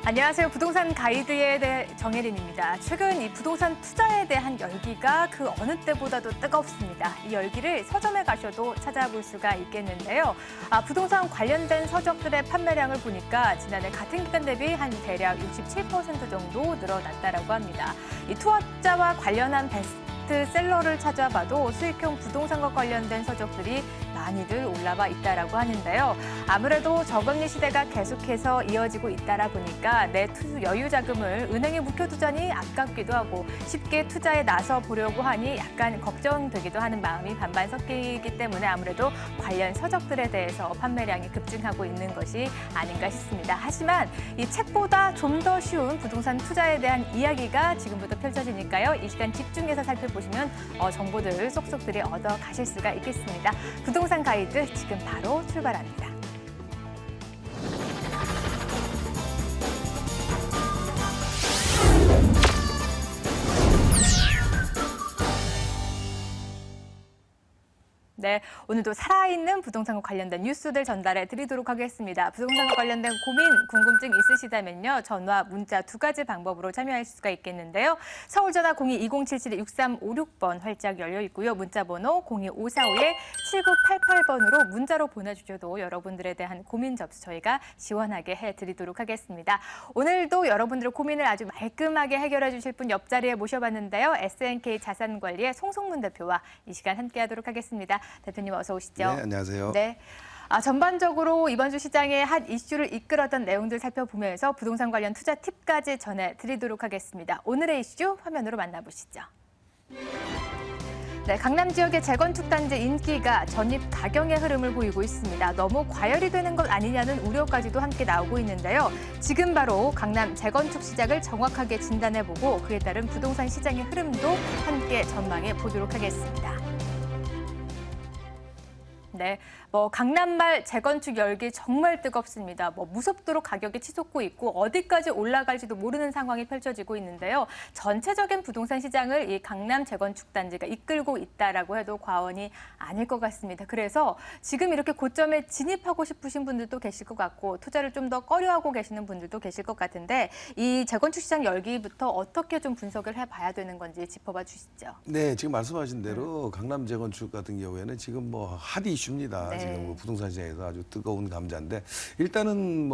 안녕하세요. 부동산 가이드의 정혜린입니다. 최근 이 부동산 투자에 대한 열기가 그 어느 때보다도 뜨겁습니다. 이 열기를 서점에 가셔도 찾아볼 수가 있겠는데요. 부동산 관련된 서적들의 판매량을 보니까 지난해 같은 기간 대비 한 대략 67% 정도 늘어났다고 합니다. 이 투자와 관련한 베스트셀러를 찾아봐도 수익형 부동산과 관련된 서적들이 많이들 올라와 있다고 하는데요. 아무래도 저금리 시대가 계속해서 이어지고 있다 보니까 내 여유 자금을 은행에 묵혀두자니 아깝기도 하고 쉽게 투자에 나서 보려고 하니 약간 걱정되기도 하는 마음이 반반 섞이기 때문에 아무래도 관련 서적들에 대해서 판매량이 급증하고 있는 것이 아닌가 싶습니다. 하지만 이 책보다 좀 더 쉬운 부동산 투자에 대한 이야기가 지금부터 펼쳐지니까요. 이 시간 집중해서 살펴보시면 정보들 쏙쏙들이 얻어 가실 수가 있겠습니다. 부동산 가이드 지금 바로 출발합니다. 네, 오늘도 살아있는 부동산과 관련된 뉴스들 전달해 드리도록 하겠습니다. 부동산과 관련된 고민, 궁금증 있으시다면요. 전화, 문자 두 가지 방법으로 참여할 수가 있겠는데요. 서울 전화 02-2077-6356번 활짝 열려 있고요. 문자 번호 02545-7988번으로 문자로 보내주셔도 여러분들에 대한 고민 접수 저희가 시원하게 해드리도록 하겠습니다. 오늘도 여러분들의 고민을 아주 말끔하게 해결해 주실 분 옆자리에 모셔봤는데요. SNK 자산관리의 송성문 대표와 이 시간 함께하도록 하겠습니다. 대표님 어서 오시죠. 네, 안녕하세요. 네. 전반적으로 이번 주 시장의 핫 이슈를 이끌었던 내용들 살펴보면서 부동산 관련 투자 팁까지 전해드리도록 하겠습니다. 오늘의 이슈 화면으로 만나보시죠. 네, 강남 지역의 재건축 단지 인기가 전입 가경의 흐름을 보이고 있습니다. 너무 과열이 되는 것 아니냐는 우려까지도 함께 나오고 있는데요. 지금 바로 강남 재건축 시장을 정확하게 진단해보고 그에 따른 부동산 시장의 흐름도 함께 전망해 보도록 하겠습니다. 네, 강남말 재건축 열기 정말 뜨겁습니다. 무섭도록 가격이 치솟고 있고 어디까지 올라갈지도 모르는 상황이 펼쳐지고 있는데요. 전체적인 부동산 시장을 이 강남 재건축 단지가 이끌고 있다라고 해도 과언이 아닐 것 같습니다. 그래서 지금 이렇게 고점에 진입하고 싶으신 분들도 계실 것 같고 투자를 좀 더 꺼려하고 계시는 분들도 계실 것 같은데 이 재건축 시장 열기부터 어떻게 좀 분석을 해봐야 되는 건지 짚어봐 주시죠. 네, 지금 말씀하신 대로 강남 재건축 같은 경우에는 지금 핫 이슈입니다. 네. 지금 부동산 시장에서 아주 뜨거운 감자인데 일단은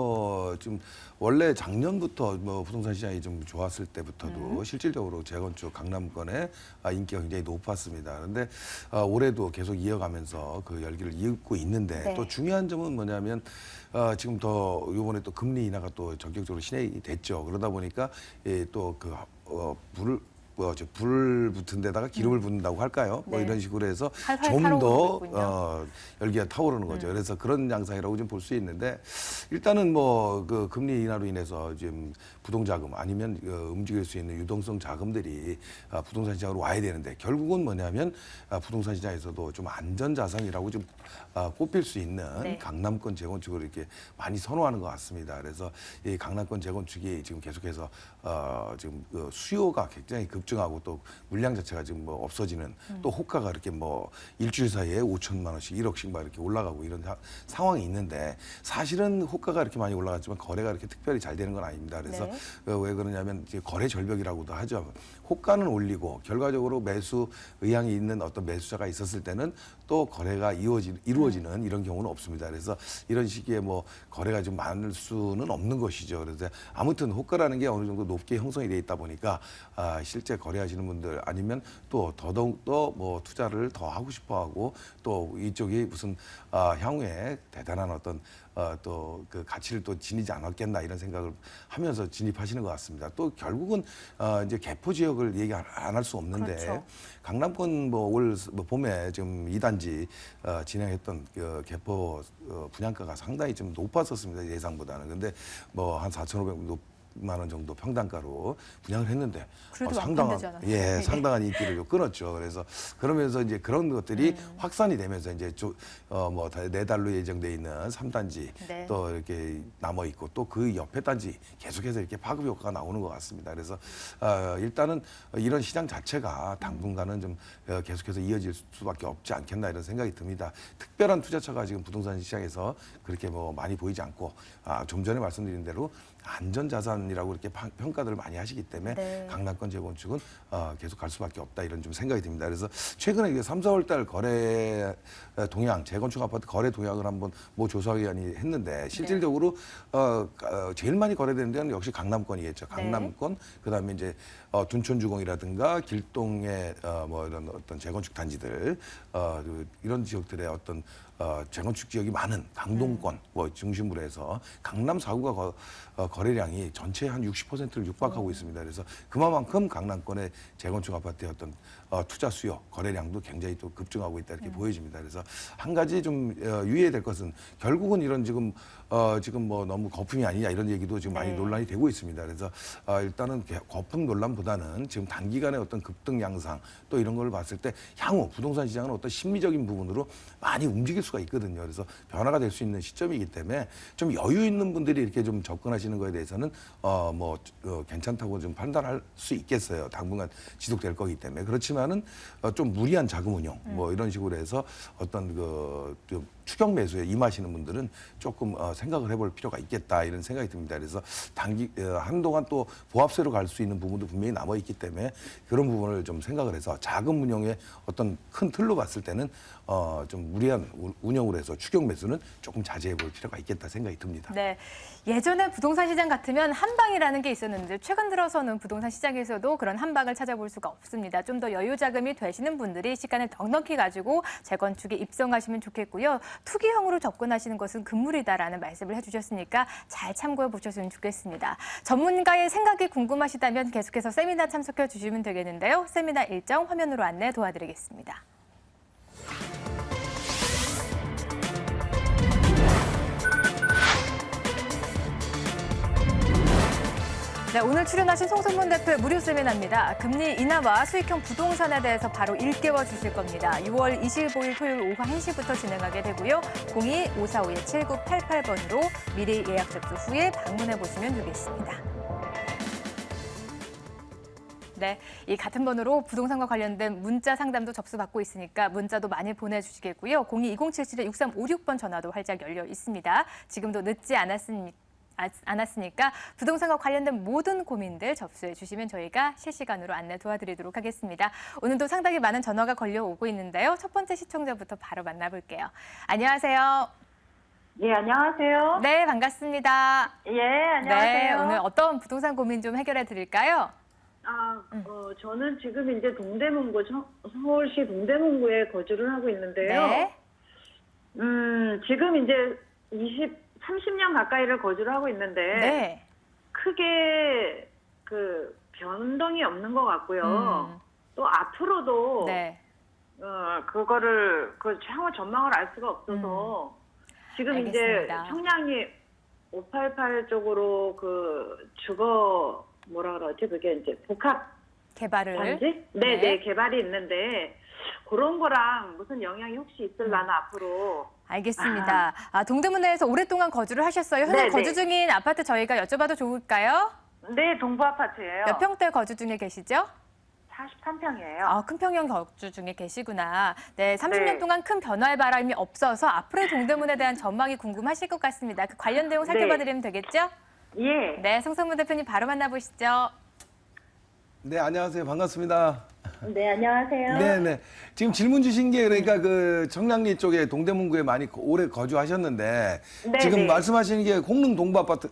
좀 원래 작년부터 부동산 시장이 좀 좋았을 때부터도 실질적으로 재건축 강남권의 인기가 굉장히 높았습니다. 그런데 올해도 계속 이어가면서 그 열기를 이끌고 있는데 네. 또 중요한 점은 뭐냐면 지금 더 이번에 또 금리 인하가 또 전격적으로 실행이 됐죠. 그러다 보니까 또 불 붙은 데다가 기름을 붓는다고 할까요? 네. 이런 식으로 해서 활활 좀 타오르고 더 있군요. 열기가 타오르는 거죠. 그래서 그런 양상이라고 좀 볼 수 있는데 일단은 그 금리 인하로 인해서 지금 부동자금 아니면 움직일 수 있는 유동성 자금들이 부동산 시장으로 와야 되는데 결국은 뭐냐면 부동산 시장에서도 좀 안전 자산이라고 좀 꼽힐 수 있는 네. 강남권 재건축을 이렇게 많이 선호하는 것 같습니다. 그래서 이 강남권 재건축이 지금 계속해서 지금 수요가 굉장히 급증하고 또 물량 자체가 지금 없어지는 또 호가가 이렇게 일주일 사이에 5천만 원씩 1억씩 막 이렇게 올라가고 이런 상황이 있는데 사실은 호가가 이렇게 많이 올라갔지만 거래가 이렇게 특별히 잘 되는 건 아닙니다. 그래서 네. 왜 그러냐면 이제 거래 절벽이라고도 하죠. 호가는 올리고 결과적으로 매수 의향이 있는 어떤 매수자가 있었을 때는 또 거래가 이루어지는 이런 경우는 없습니다. 그래서 이런 시기에 거래가 좀 많을 수는 없는 것이죠. 그래서 아무튼 호가라는 게 어느 정도 높게 형성이 돼 있다 보니까 실제 거래하시는 분들 아니면 또 더더욱 더 투자를 더 하고 싶어하고 또 이쪽이 무슨 향후에 대단한 어떤 또 그 가치를 또 지니지 않았겠나 이런 생각을 하면서 진입하시는 것 같습니다. 또 결국은 이제 개포 지역을 얘기 안 할 수 없는데 그렇죠. 강남권 올 봄에 지금 2단지 진행했던 그 개포 분양가가 상당히 좀 높았었습니다. 예상보다는. 근데 한 4,500 200만 원 정도 평당가로 분양을 했는데 그래도 상당한 완판되지 않았어요? 상당한 인기를 좀 끊었죠. 그래서 그러면서 이제 그런 것들이 확산이 되면서 이제 뭐 4달로 예정돼 있는 3단지 네. 또 이렇게 남아 있고 또 그 옆에 단지 계속해서 이렇게 파급 효과가 나오는 것 같습니다. 그래서 일단은 이런 시장 자체가 당분간은 좀 계속해서 이어질 수밖에 없지 않겠나 이런 생각이 듭니다. 특별한 투자처가 지금 부동산 시장에서 그렇게 뭐 많이 보이지 않고 좀 전에 말씀드린 대로 안전자산이라고 이렇게 평가들을 많이 하시기 때문에 네. 강남권 재건축은 계속 갈 수밖에 없다 이런 좀 생각이 듭니다. 그래서 최근에 이게 3, 4월 달 거래 동향, 재건축 아파트 거래 동향을 한번 모 조사위원이 했는데 실질적으로 제일 많이 거래되는 데는 역시 강남권이겠죠. 강남권, 그다음에 이제 둔촌주공이라든가 길동의 뭐 이런 어떤 재건축 단지들 이런 지역들의 어떤 재건축 지역이 많은 강동권 뭐 중심으로 해서 강남 4구가 거래량이 전체의 한 60%를 육박하고 있습니다. 그래서 그만큼 강남권의 재건축 아파트의 어떤 투자 수요, 거래량도 굉장히 또 급증하고 있다 이렇게 보여집니다. 그래서 한 가지 좀 유의해야 될 것은 결국은 이런 지금 뭐 너무 거품이 아니냐 이런 얘기도 지금 많이 논란이 되고 있습니다. 그래서 일단은 거품 논란보다는 지금 단기간의 어떤 급등 양상 또 이런 걸 봤을 때 향후 부동산 시장은 어떤 심리적인 부분으로 많이 움직일 수가 있거든요. 그래서 변화가 될 수 있는 시점이기 때문에 좀 여유 있는 분들이 이렇게 좀 접근하시는 거에 대해서는 괜찮다고 좀 판단할 수 있겠어요. 당분간 지속될 거기 때문에. 그렇지만은 좀 무리한 자금 운용 뭐 이런 식으로 해서 어떤 좀 추격 매수에 임하시는 분들은 조금 생각을 해볼 필요가 있겠다 이런 생각이 듭니다. 그래서 한동안 또 보합세로 갈 수 있는 부분도 분명히 남아 있기 때문에 그런 부분을 좀 생각을 해서 자금 운용의 어떤 큰 틀로 봤을 때는 좀 무리한 운영으로 해서 추격 매수는 조금 자제해 볼 필요가 있겠다 생각이 듭니다. 네. 예전에 부동산 시장 같으면 한방이라는 게 있었는데 최근 들어서는 부동산 시장에서도 그런 한방을 찾아볼 수가 없습니다. 좀 더 여유 자금이 되시는 분들이 시간을 넉넉히 가지고 재건축에 입성하시면 좋겠고요. 투기형으로 접근하시는 것은 금물이다라는 말씀을 해주셨으니까 잘 참고해 보셨으면 좋겠습니다. 전문가의 생각이 궁금하시다면 계속해서 세미나 참석해 주시면 되겠는데요. 세미나 일정 화면으로 안내 도와드리겠습니다. 네, 오늘 출연하신 송선문 대표의 무료 세미나입니다. 금리 인하와 수익형 부동산에 대해서 바로 일깨워 주실 겁니다. 6월 25일 토요일 오후 1시부터 진행하게 되고요. 02-545-7988번으로 미리 예약 접수 후에 방문해 보시면 되겠습니다. 네, 이 같은 번호로 부동산과 관련된 문자 상담도 접수받고 있으니까 문자도 많이 보내주시겠고요. 02-2077-6356번 전화도 활짝 열려 있습니다. 지금도 늦지 않았으니까 부동산과 관련된 모든 고민들 접수해 주시면 저희가 실시간으로 안내 도와드리도록 하겠습니다. 오늘도 상당히 많은 전화가 걸려오고 있는데요. 첫 번째 시청자부터 바로 만나볼게요. 안녕하세요. 예, 안녕하세요. 네, 반갑습니다. 예, 안녕하세요. 네, 오늘 어떤 부동산 고민 좀 해결해 드릴까요? 저는 지금 이제 동대문구, 서울시 동대문구에 거주를 하고 있는데요. 네. 지금 이제 30년 가까이를 거주를 하고 있는데, 네. 크게 변동이 없는 것 같고요. 또 앞으로도, 네. 그거를, 향후 전망을 알 수가 없어서, 지금 알겠습니다. 이제 청량리 588 쪽으로 뭐라 그러지? 그게 이제 복합 개발을. 단지? 네, 개발이 있는데 그런 거랑 무슨 영향이 혹시 있을라나 앞으로. 알겠습니다. 동대문에서 오랫동안 거주를 하셨어요. 현재 네, 거주 네. 중인 아파트 저희가 여쭤봐도 좋을까요? 네, 동부 아파트예요. 몇 평대 거주 중에 계시죠? 43평이에요. 큰 평형 거주 중에 계시구나. 네, 30년 네. 동안 큰 변화의 바람이 없어서 앞으로의 동대문에 대한 전망이 궁금하실 것 같습니다. 그 관련 내용 살펴봐드리면 되겠죠? 예. 네, 송성문 대표님 바로 만나보시죠. 네, 안녕하세요. 반갑습니다. 네, 안녕하세요. 네네. 지금 질문 주신 게 그러니까 청량리 쪽에 동대문구에 많이 오래 거주하셨는데 네, 지금 네. 말씀하시는 게 홍릉 동부 아파트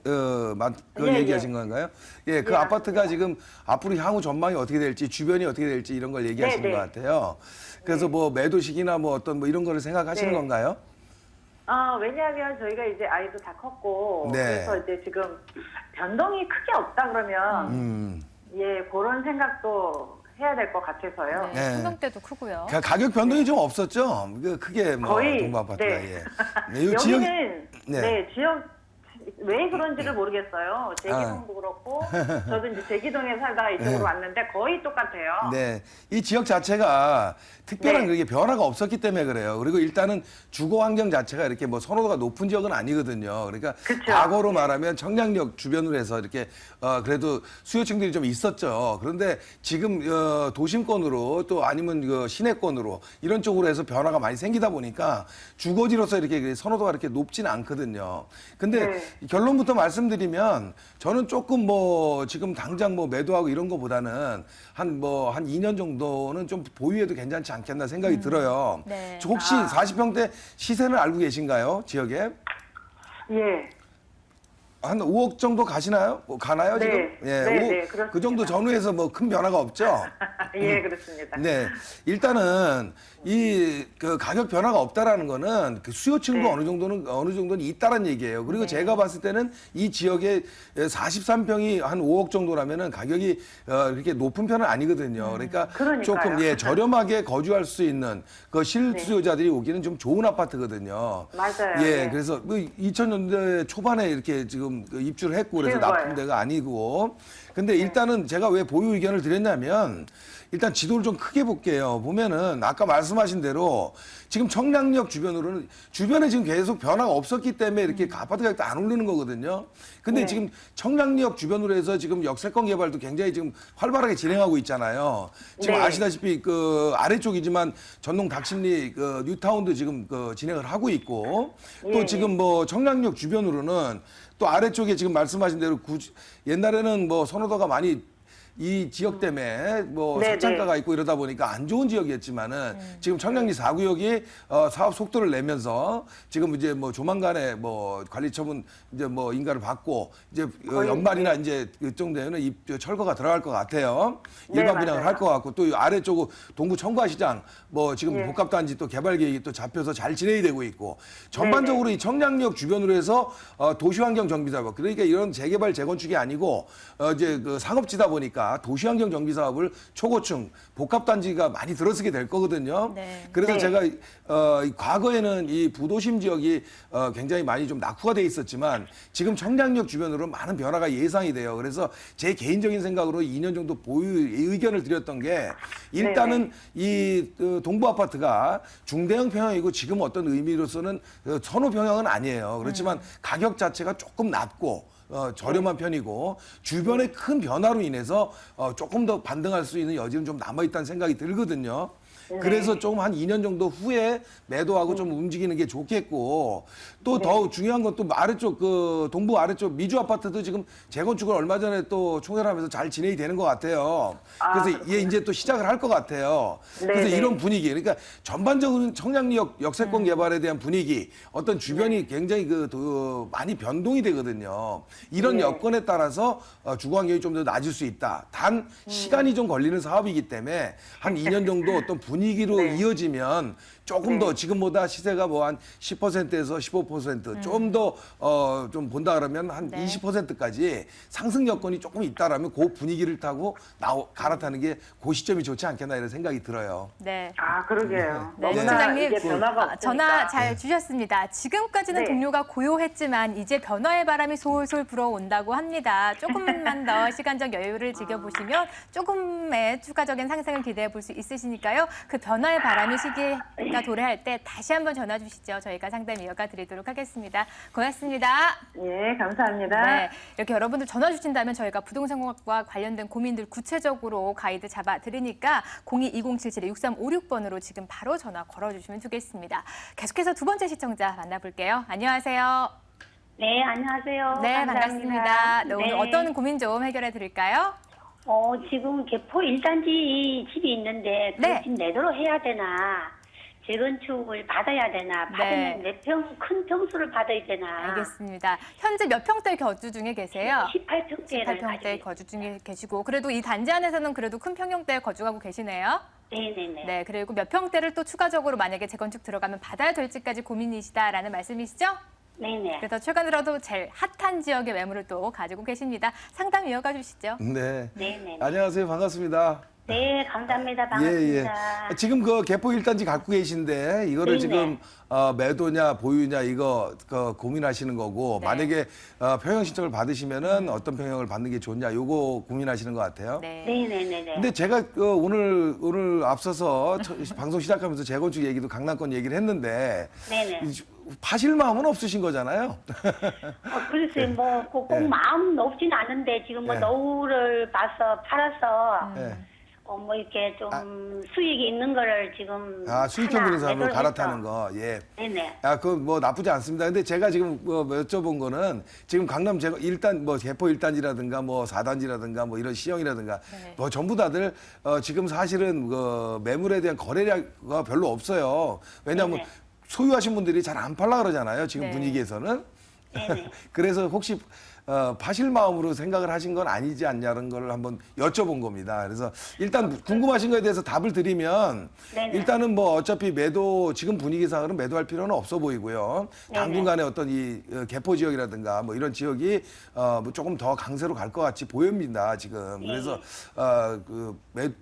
예, 얘기하신 건가요? 예, 그 예, 아파트가 지금 앞으로 향후 전망이 어떻게 될지 주변이 어떻게 될지 이런 걸 얘기하시는 네, 네. 것 같아요. 그래서 뭐 매도 시기나 뭐 어떤 뭐 이런 거를 생각하시는 네. 건가요? 왜냐하면 저희가 이제 아이도 다 컸고 네. 그래서 이제 지금 변동이 크게 없다 그러면 예, 그런 생각도 해야 될 것 같아서요. 네, 네. 풍경대도 크고요. 가격 변동이 좀 없었죠? 크게 뭐 거의, 동부 아파트가 네. 예. 네, 이 지역이 여기는 네. 네, 왜 그런지를 모르겠어요. 제기동도 그렇고 저도 이제 제기동에 살다가 이쪽으로 왔는데 거의 똑같아요. 네, 이 지역 자체가 특별한 네. 그렇게 변화가 없었기 때문에 그래요. 그리고 일단은 주거 환경 자체가 이렇게 뭐 선호도가 높은 지역은 아니거든요. 그러니까 그쵸. 과거로 말하면 청량역 주변으로 해서 이렇게 그래도 수요층들이 좀 있었죠. 그런데 지금 도심권으로 또 아니면 그 시내권으로 이런 쪽으로 해서 변화가 많이 생기다 보니까 주거지로서 이렇게 선호도가 이렇게 높지는 않거든요. 근데 네. 결론부터 말씀드리면 저는 조금 뭐 지금 당장 뭐 매도하고 이런 거보다는 한 2년 정도는 좀 보유해도 괜찮지 않겠나 생각이 들어요. 네. 저 혹시 40평대 시세는 알고 계신가요? 지역에? 예. 한 5억 정도 가시나요? 가나요, 네. 지금? 예, 네, 5억, 네, 그렇습니다. 그 정도 전후에서 뭐 큰 변화가 없죠? 예, 그렇습니다. 네. 일단은 그 가격 변화가 없다라는 거는 그 수요층도 네. 어느 정도는 있다란 얘기예요. 그리고 네. 제가 봤을 때는 이 지역에 43평이 한 5억 정도라면은 가격이 그렇게 높은 편은 아니거든요. 그러니까 그러니까요. 조금 저렴하게 거주할 수 있는 그 실수요자들이 오기는 좀 좋은 아파트거든요. 맞아요. 예, 네. 그래서 2000년대 초반에 이렇게 지금 그 입주를 했고 그래서 쉬운 거예요. 나쁜 데가 아니고. 근데 네. 일단은 제가 왜 보유 의견을 드렸냐면 일단 지도를 좀 크게 볼게요. 보면은 아까 말씀하신 대로 지금 청량역 주변으로는 주변에 지금 계속 변화가 없었기 때문에 이렇게 아파트 가격도 안 오르는 거거든요. 근데 네. 지금 청량역 주변으로 해서 지금 역세권 개발도 굉장히 지금 활발하게 진행하고 있잖아요. 지금 네. 아시다시피 그 아래쪽이지만 전동 닥심리 그 뉴타운도 지금 그 진행을 하고 있고 또 예, 지금 뭐 청량역 주변으로는 또 아래쪽에 지금 말씀하신 대로 옛날에는 뭐 선호도가 많이 이 지역 때문에 뭐 네, 석창가가 있고 이러다 보니까 안 좋은 지역이었지만은 지금 청량리 4구역이 사업 속도를 내면서 지금 이제 뭐 조만간에 뭐 관리처분 이제 뭐 인가를 받고 이제 거의, 연말이나 이제 그쪽 되면 철거가 들어갈 것 같아요. 네, 일반 분양을 맞아요. 할 것 같고 또 아래쪽 동구 청과시장 뭐 지금 예. 복합단지 또 개발 계획이 또 잡혀서 잘 진행이 되고 있고 전반적으로 이 청량역 주변으로 해서 도시환경 정비 사업 그러니까 이런 재개발 재건축이 아니고 이제 그 상업지다 보니까 도시환경 정비 사업을 초고층 복합단지가 많이 들어서게 될 거거든요. 네. 그래서 네. 제가 과거에는 이 부도심 지역이 굉장히 많이 좀 낙후가 돼 있었지만 지금 청량역 주변으로 많은 변화가 예상이 돼요. 그래서 제 개인적인 생각으로 2년 정도 보유 의견을 드렸던 게 일단은 이 동부 아파트가 중대형 평형이고 지금 어떤 의미로서는 선호 평형은 아니에요. 그렇지만 가격 자체가 조금 낮고 저렴한 편이고 주변의 큰 변화로 인해서 조금 더 반등할 수 있는 여지는 좀 남아있다는 생각이 들거든요. 그래서 좀 한 2년 정도 후에 매도하고 좀 움직이는 게 좋겠고 또 더 중요한 건 또 아래쪽 그 동부 아래쪽 미주 아파트도 지금 재건축을 얼마 전에 또 총회하면서 잘 진행이 되는 것 같아요. 그래서 그렇군요. 얘 이제 또 시작을 할 것 같아요. 그래서 네. 이런 분위기 그러니까 전반적으로 청량리역 역세권 개발에 대한 분위기 어떤 주변이 굉장히 많이 변동이 되거든요. 이런 네. 여건에 따라서 주거 환경이 좀 더 낮을 수 있다. 단 시간이 좀 걸리는 사업이기 때문에 한 2년 정도 어떤 분위기로 네. 이어지면 조금 더 지금보다 시세가 뭐 한 10%에서 15% 좀 더 좀 본다 그러면 한 네. 20%까지 상승 여건이 조금 있다라면 그 분위기를 타고 갈아타는 게 그 시점이 좋지 않겠나 이런 생각이 들어요. 네. 그러게요. 네, 너무나 시장님 이게 변화가 없으니까. 전화 잘 주셨습니다. 지금까지는 네. 동료가 고요했지만 이제 변화의 바람이 솔솔 불어온다고 합니다. 조금만 더 시간적 여유를 즐겨보시면 조금의 추가적인 상승을 기대해 볼 수 있으시니까요. 그 변화의 바람이 시기가 도래할 때 다시 한번 전화 주시죠. 저희가 상담 이어가 드리도록 하겠습니다. 고맙습니다. 예, 감사합니다. 네, 이렇게 여러분들 전화 주신다면 저희가 부동산과 관련된 고민들 구체적으로 가이드 잡아 드리니까 02-2077-6356번으로 지금 바로 전화 걸어주시면 되겠습니다. 계속해서 두 번째 시청자 만나볼게요. 안녕하세요. 네, 안녕하세요. 네, 감사합니다. 반갑습니다. 네, 오늘 네. 어떤 고민 좀 해결해 드릴까요? 지금 개포 1단지 집이 있는데 그 네. 집 내도록 해야 되나? 재건축을 받아야 되나? 네. 받으면 큰 평수를 받아야 되나? 알겠습니다. 현재 몇 평대 거주 중에 계세요? 18평대를 18평대 거주 중에 계시고 그래도 이 단지 안에서는 그래도 큰 평형대에 거주하고 계시네요. 네네네. 네, 그리고 몇 평대를 또 추가적으로 만약에 재건축 들어가면 받아야 될지까지 고민이시다라는 말씀이시죠? 네네. 그래서 최근으로도 제일 핫한 지역의 매물을 또 가지고 계십니다. 상담 이어가 주시죠. 네. 네네. 안녕하세요. 반갑습니다. 네, 감사합니다. 예, 반갑습니다. 예. 지금 그 개포 1단지 갖고 계신데 이거를 네네. 지금 매도냐 보유냐 이거 고민하시는 거고 네. 만약에 평형 신청을 받으시면은 어떤 평형을 받는 게 좋냐 요거 고민하시는 것 같아요. 네. 네네네네. 근데 제가 오늘 앞서서 방송 시작하면서 재건축 얘기도 강남권 얘기를 했는데 네네. 파실 마음은 없으신 거잖아요. 글쎄, 뭐, 꼭 네. 마음은 없진 않은데, 지금 뭐, 네. 노후를 봐서 팔아서, 예. 뭐, 이렇게 좀 수익이 있는 거를 지금. 수익형 하나 부동산으로 매도를 갈아타는 했어. 거. 예. 네네. 그거 뭐 나쁘지 않습니다. 근데 제가 지금 여쭤본 거는 지금 강남 제가 일단 뭐 개포 1단지라든가 뭐 4단지라든가 뭐 이런 시형이라든가 네. 뭐 전부 다들 지금 사실은 그 매물에 대한 거래량가 별로 없어요. 왜냐하면 네네. 소유하신 분들이 잘 안 팔라 그러잖아요. 지금 네. 분위기에서는. 네네. 그래서 혹시 파실 마음으로 생각을 하신 건 아니지 않냐는 걸 한번 여쭤본 겁니다. 그래서 일단 궁금하신 거에 대해서 답을 드리면 네네. 일단은 뭐 어차피 지금 분위기상으로는 매도할 필요는 없어 보이고요. 네네. 당분간의 어떤 이 개포 지역이라든가 뭐 이런 지역이 뭐 조금 더 강세로 갈 것 같이 보입니다. 지금. 그래서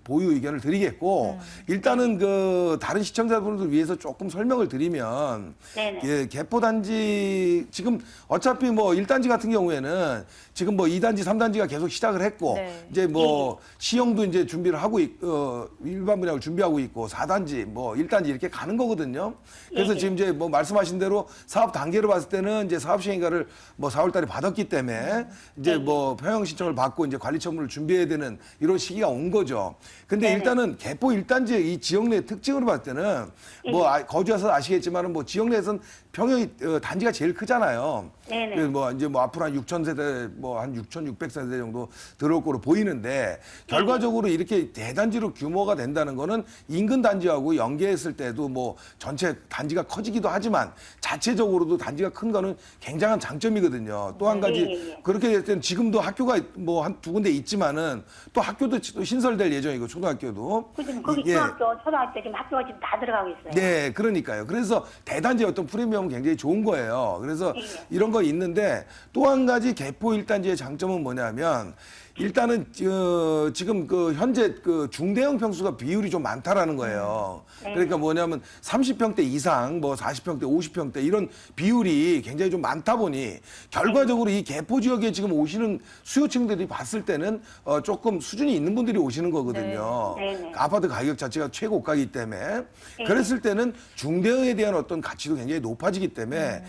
보유 의견을 드리겠고 일단은 그 다른 시청자분들 위해서 조금 설명을 드리면 네네. 예, 개포 단지 지금 어차피 뭐 1단지 같은 경우에는 지금 뭐 2단지, 3단지가 계속 시작을 했고 네. 이제 뭐 시형도 이제 준비를 하고 일반 분양을 준비하고 있고 4단지 뭐 1단지 이렇게 가는 거거든요. 그래서 예. 지금 이제 뭐 말씀하신 대로 사업 단계로 봤을 때는 이제 사업 시행인가를 뭐 4월 달에 받았기 때문에 이제 뭐 평형 신청을 받고 이제 관리 처분을 준비해야 되는 이런 시기가 온 거죠. 근데 네네. 일단은 개포 1단지의 이 지역 내 특징으로 봤을 때는 뭐 거주해서 아시겠지만은 뭐 지역 내에서는 평형이 단지가 제일 크잖아요. 네네. 그래서 뭐 이제 뭐 앞으로 한 6천 세대 뭐 한 6,600세대 정도 들어올 거로 보이는데 결과적으로 이렇게 대단지로 규모가 된다는 거는 인근 단지하고 연계했을 때도 뭐 전체 단지가 커지기도 하지만 자체적으로도 단지가 큰 거는 굉장한 장점이거든요. 또 한 가지 예. 그렇게 될 때는 지금도 학교가 뭐 한 두 군데 있지만은 또 학교도 신설될 예정이고 초등학교도 지금 거기 예. 중학교, 초등학교 지금 학교가 지금 다 들어가고 있어요. 네, 그러니까요. 그래서 대단지의 어떤 프리미엄은 굉장히 좋은 거예요. 그래서 예. 이런 거 있는데 또 한 가지 개포 1단지의 장점은 뭐냐면 일단은 지금 그 현재 그 중대형 평수가 비율이 좀 많다라는 거예요. 그러니까 뭐냐면 30평대 이상, 뭐 40평대, 50평대 이런 비율이 굉장히 좀 많다 보니 결과적으로 이 개포 지역에 지금 오시는 수요층들이 봤을 때는 조금 수준이 있는 분들이 오시는 거거든요. 네. 네네. 아파트 가격 자체가 최고가이기 때문에 그랬을 때는 중대형에 대한 어떤 가치도 굉장히 높아지기 때문에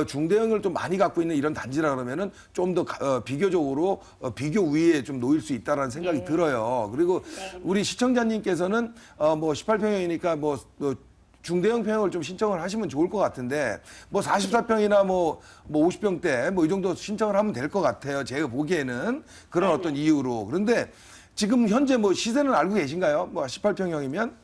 중대형을 좀 많이 갖고 있는 이런 단지라 그러면은 좀 더 비교적으로 비교 우위에 좀 놓일 수 있다라는 생각이 네. 들어요. 그리고 우리 시청자님께서는 뭐 18평이니까 뭐 중대형 평형을 좀 신청을 하시면 좋을 것 같은데 뭐 44평이나 뭐 50평대 뭐 이 정도 신청을 하면 될 것 같아요. 제가 보기에는 그런 어떤 이유로. 그런데 지금 현재 뭐 시세는 알고 계신가요? 뭐 18평형이면?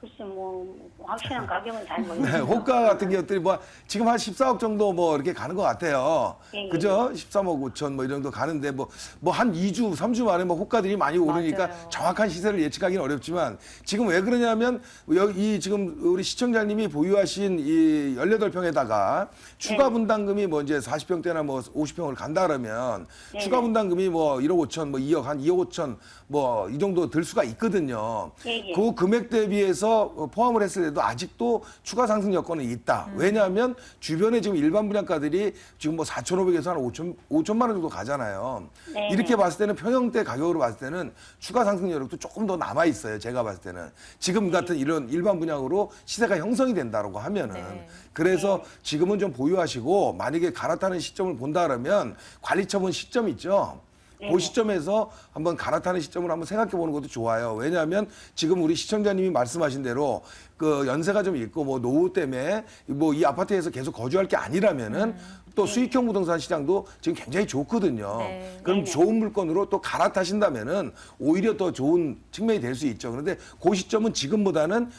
글쎄, 뭐, 확실한 가격은 잘 네, 모르겠어요. 호가 같은 것들이 뭐 지금 한 14억 정도 뭐 이렇게 가는 것 같아요. 예, 예. 그죠? 13억 5천 뭐 이 정도 가는데 뭐 한 2주, 3주 만에 뭐 호가들이 많이 오르니까 맞아요. 정확한 시세를 예측하기는 어렵지만 지금 왜 그러냐면 여기 지금 우리 시청자님이 보유하신 이 18평에다가 추가 분담금이 뭐 이제 40평대나 뭐 50평을 간다 그러면 추가 분담금이 뭐 1억 5천, 뭐 2억, 한 2억 5천 뭐 이 정도 들 수가 있거든요. 예. 그 금액 대비해서 포함을 했을 때도 아직도 추가 상승 여건은 있다. 왜냐하면 주변에 지금 일반 분양가들이 지금 뭐 4,500에서 한 5천만 원 정도 가잖아요. 네. 이렇게 봤을 때는 평형대 가격으로 봤을 때는 추가 상승 여력도 조금 더 남아 있어요. 제가 봤을 때는 지금 같은 이런 일반 분양으로 시세가 형성이 된다라고 하면은 네. 그래서 지금은 좀 보유하시고 만약에 갈아타는 시점을 본다 그러면 관리처분 시점 있죠. 그 시점에서 한번 갈아타는 시점을 한번 생각해 보는 것도 좋아요. 왜냐하면 지금 우리 시청자님이 말씀하신 대로 그 연세가 좀 있고 뭐 노후 때문에 뭐 이 아파트에서 계속 거주할 게 아니라면은 또 수익형 부동산 시장도 지금 굉장히 좋거든요. 네. 그럼 좋은 물건으로 또 갈아타신다면은 오히려 더 좋은 측면이 될 수 있죠. 그런데 그 시점은 지금보다는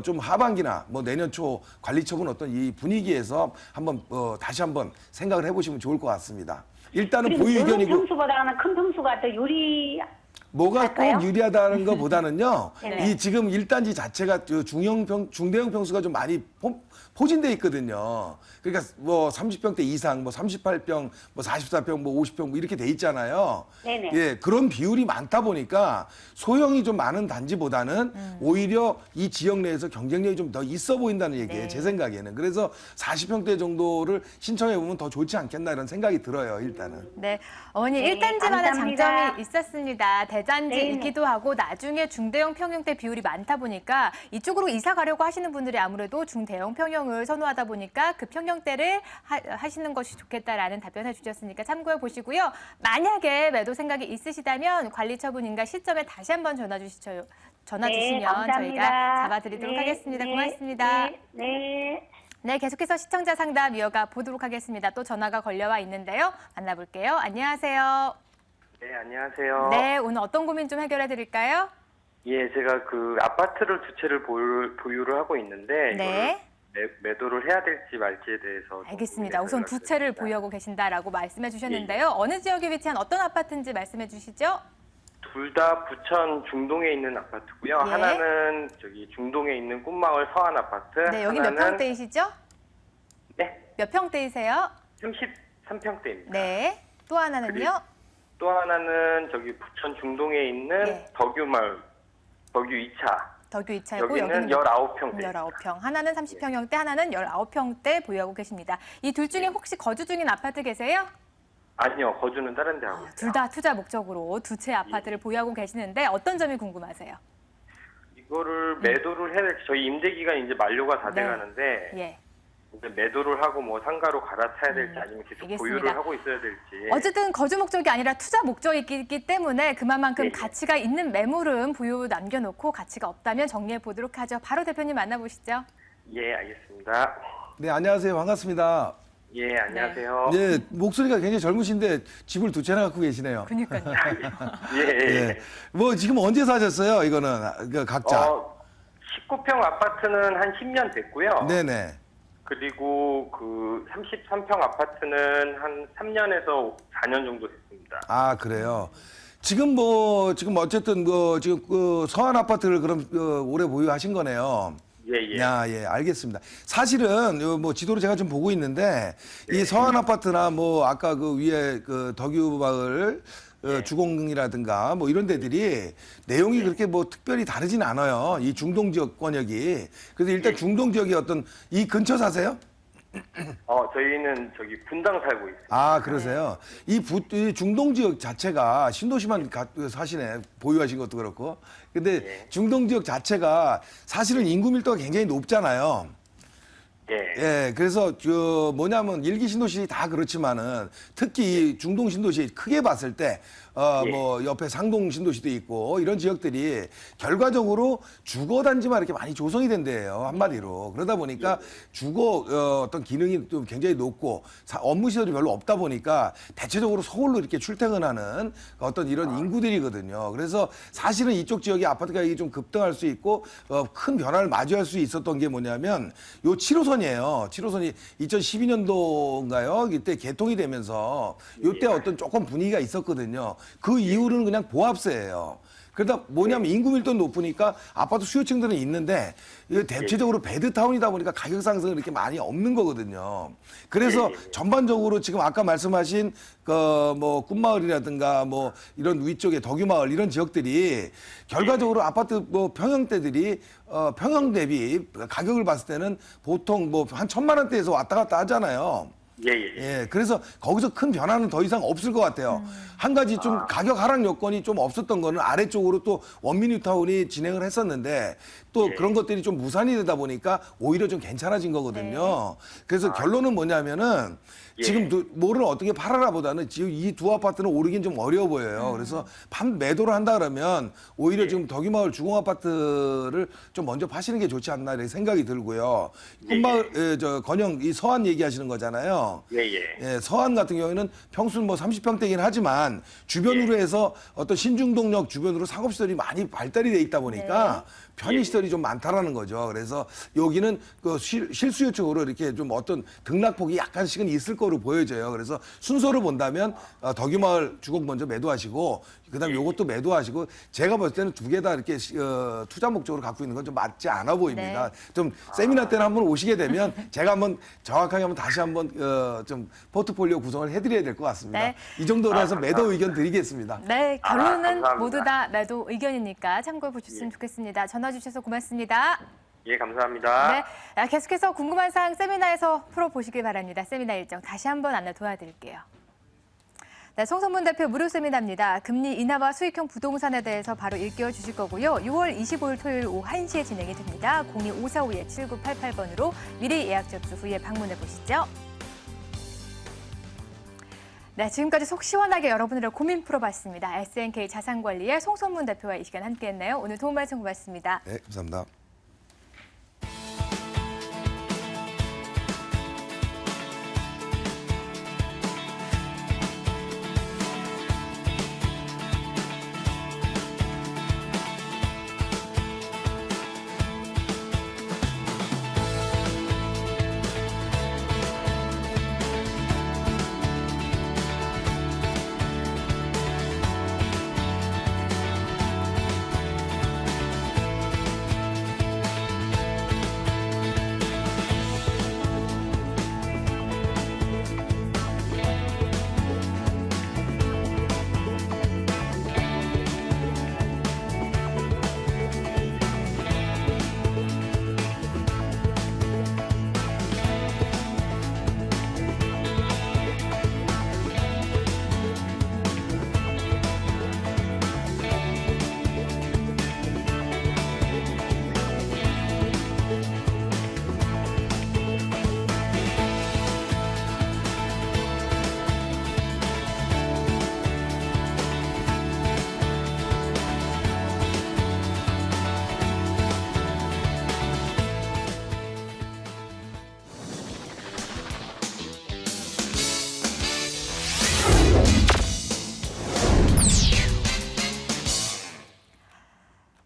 좀 하반기나 뭐 내년 초 관리처분 어떤 이 분위기에서 한번 다시 한번 생각을 해보시면 좋을 것 같습니다. 일단은 보유 의견이고 평수보다는 큰 평수가 더 뭐가 할까요? 꼭 유리하다는 것보다는요. 네네. 이 지금 1단지 자체가 중대형 평수가 좀 많이 포진돼 있거든요. 그러니까 뭐 30평대 이상, 뭐 38평, 뭐 44평, 뭐 50평 뭐 이렇게 돼 있잖아요. 네네. 예, 그런 비율이 많다 보니까 소형이 좀 많은 단지보다는 오히려 이 지역 내에서 경쟁력이 좀 더 있어 보인다는 얘기예요. 네. 제 생각에는. 그래서 40평대 정도를 신청해 보면 더 좋지 않겠나 이런 생각이 들어요. 일단은. 네, 어머니 네, 1단지만의 감사합니다. 장점이 있었습니다. 대단지이기도 하고 나중에 중대형 평형대 비율이 많다 보니까 이쪽으로 이사 가려고 하시는 분들이 아무래도 중대형 평형을 선호하다 보니까 그 평형대를 하시는 것이 좋겠다라는 답변해 주셨으니까 참고해 보시고요. 만약에 매도 생각이 있으시다면 관리처분인가 시점에 다시 한번 전화 주시면 감사합니다. 저희가 잡아드리도록 네, 하겠습니다. 네, 고맙습니다. 네, 네. 네, 계속해서 시청자 상담 이어가 보도록 하겠습니다. 또 전화가 걸려와 있는데요. 만나볼게요. 안녕하세요. 네, 안녕하세요. 네, 오늘 어떤 고민 좀 해결해 드릴까요? 예, 제가 그 아파트를 두 채를 보유를 하고 있는데 네. 이거를 매도를 해야 될지 말지에 대해서 알겠습니다. 우선 두 채를 보유하고 계신다라고 말씀해 주셨는데요. 어느 지역에 위치한 어떤 아파트인지 말씀해 주시죠. 둘 다 부천 중동에 있는 아파트고요. 예. 하나는 저기 중동에 있는 꿈마을 서안 아파트. 네, 여기 몇 하나는 평대이시죠? 네, 몇 평대이세요? 33평대입니다. 네. 또 하나는요? 또 하나는 저기 부천 중동에 있는 예. 덕유마을, 덕유 2차. 덕유 2차이고 여기는 여기는 19평대. 19평. 하나는 30평형대, 하나는 19평대 보유하고 계십니다. 이 둘 중에 혹시 거주 중인 아파트 계세요? 아니요, 거주는 다른 데 하고 있어요. 둘 다 투자 목적으로 두 채 아파트를 보유하고 계시는데 어떤 점이 궁금하세요? 이거를 매도를 해야 될지 저희 임대 기간이 이제 만료가 다 네. 돼가는데 예. 이제 매도를 하고 뭐 상가로 갈아타야 될지 아니면 계속 알겠습니다. 보유를 하고 있어야 될지. 어쨌든 거주 목적이 아니라 투자 목적이기 때문에 그만큼 예. 가치가 있는 매물은 보유 남겨놓고 가치가 없다면 정리해 보도록 하죠. 바로 대표님 만나보시죠. 예, 알겠습니다. 네, 안녕하세요. 반갑습니다. 예, 안녕하세요. 네, 목소리가 굉장히 젊으신데 집을 두 채나 갖고 계시네요. 그러니까요. 예, 예. 예. 뭐 지금 언제 사셨어요? 이거는 그 각자. 19평 아파트는 한 10년 됐고요. 네네. 그리고 그 33평 아파트는 한 3년에서 4년 정도 됐습니다. 아, 그래요. 지금 어쨌든 지금 그 서안 아파트를 그럼 올해 보유하신 거네요. 예, 예. 예, 알겠습니다. 사실은 뭐 지도를 제가 좀 보고 있는데 이 서안 아파트나 뭐 아까 그 위에 그 덕유 마을 주공이라든가 뭐 이런 데들이 내용이 그렇게 뭐 특별히 다르진 않아요. 이 중동 지역 권역이. 그래서 일단 중동 지역이 어떤 이 근처 사세요? 저희는 저기 분당 살고 있어요. 아, 그러세요? 이 중동 지역 자체가 신도시만 사시네. 보유하신 것도 그렇고. 근데 예. 중동 지역 자체가 사실은 인구 밀도가 굉장히 높잖아요. 예. 예, 그래서 뭐냐면 일기 신도시 다 그렇지만은 특히 이 중동 신도시 크게 봤을 때 예. 뭐 옆에 상동 신도시도 있고 이런 지역들이 결과적으로 주거 단지만 이렇게 많이 조성이 된대요, 한마디로. 그러다 보니까 주거 어떤 기능이 좀 굉장히 높고 업무 시설이 별로 없다 보니까 대체적으로 서울로 이렇게 출퇴근하는 어떤 이런 인구들이거든요. 그래서 사실은 이쪽 지역의 아파트 가격이 좀 급등할 수 있고 큰 변화를 마주할 수 있었던 게 뭐냐면 요 7호선이에요. 7호선이 2012년도인가요? 이때 개통이 되면서 이때 어떤 조금 분위기가 있었거든요. 그 이후로는 그냥 보합세예요. 그러다 뭐냐면 인구 밀도는 높으니까 아파트 수요층들은 있는데 이게 대체적으로 베드타운이다 보니까 가격 상승은 이렇게 많이 없는 거거든요. 그래서 전반적으로 지금 아까 말씀하신 그 뭐 꿈마을이라든가 뭐 이런 위쪽에 덕유마을 이런 지역들이 결과적으로 아파트 뭐 평형대들이 평형 대비 가격을 봤을 때는 보통 뭐 한 1,000만 원대에서 왔다 갔다 하잖아요. 예, 예. 예, 그래서 거기서 큰 변화는 더 이상 없을 것 같아요. 한 가지 좀 가격 하락 요건이 좀 없었던 거는 아래쪽으로 또 원미뉴타운이 진행을 했었는데 또 그런 것들이 좀 무산이 되다 보니까 오히려 좀 괜찮아진 거거든요. 그래서 결론은 뭐냐면은 지금 뭐를 어떻게 팔아라 보다는 지금 이 두 아파트는 오르긴 좀 어려워 보여요. 그래서 매도를 한다 그러면 오히려 지금 덕유마을 주공 아파트를 좀 먼저 파시는 게 좋지 않나 이렇게 생각이 들고요. 꿈마을, 건영 이 서안 얘기하시는 거잖아요. 있거든요. 예. 예, 서안 같은 경우에는 평수는 뭐 30평대긴 하지만 주변으로 해서 어떤 신중동역 주변으로 상업시설이 많이 발달이 돼 있다 보니까 편의시설이 좀 많다라는 거죠. 그래서 여기는 그 실수요 쪽으로 이렇게 좀 어떤 등락폭이 약간씩은 있을 거로 보여져요. 그래서 순서를 본다면 덕유마을 주공 먼저 매도하시고 그다음 요것도 매도하시고 제가 봤을 때는 두 개 다 이렇게 투자 목적으로 갖고 있는 건 좀 맞지 않아 보입니다. 좀 세미나 때는 한번 오시게 되면 제가 한번 정확하게 한번 다시 한번 좀 포트폴리오 구성을 해드려야 될 것 같습니다. 네. 이 정도로 해서 매도 의견 드리겠습니다. 네, 결론은 감사합니다. 모두 다 매도 의견이니까 참고해 보셨으면 좋겠습니다. 전화 주셔서 고맙습니다. 예, 감사합니다. 네, 계속해서 궁금한 사항 세미나에서 풀어보시길 바랍니다. 세미나 일정 다시 한번 안내 도와드릴게요. 네, 송선문 대표 무료 세미나입니다. 금리 인하와 수익형 부동산에 대해서 바로 일깨워 주실 거고요. 6월 25일 토요일 오후 1시에 진행이 됩니다. 02-545-7988번으로 미리 예약 접수 후에 방문해 보시죠. 네, 지금까지 속 시원하게 여러분들의 고민 풀어봤습니다. SNK 자산관리의 송선문 대표와 이 시간 함께했네요. 오늘 도움 말씀 고맙습니다. 네, 감사합니다.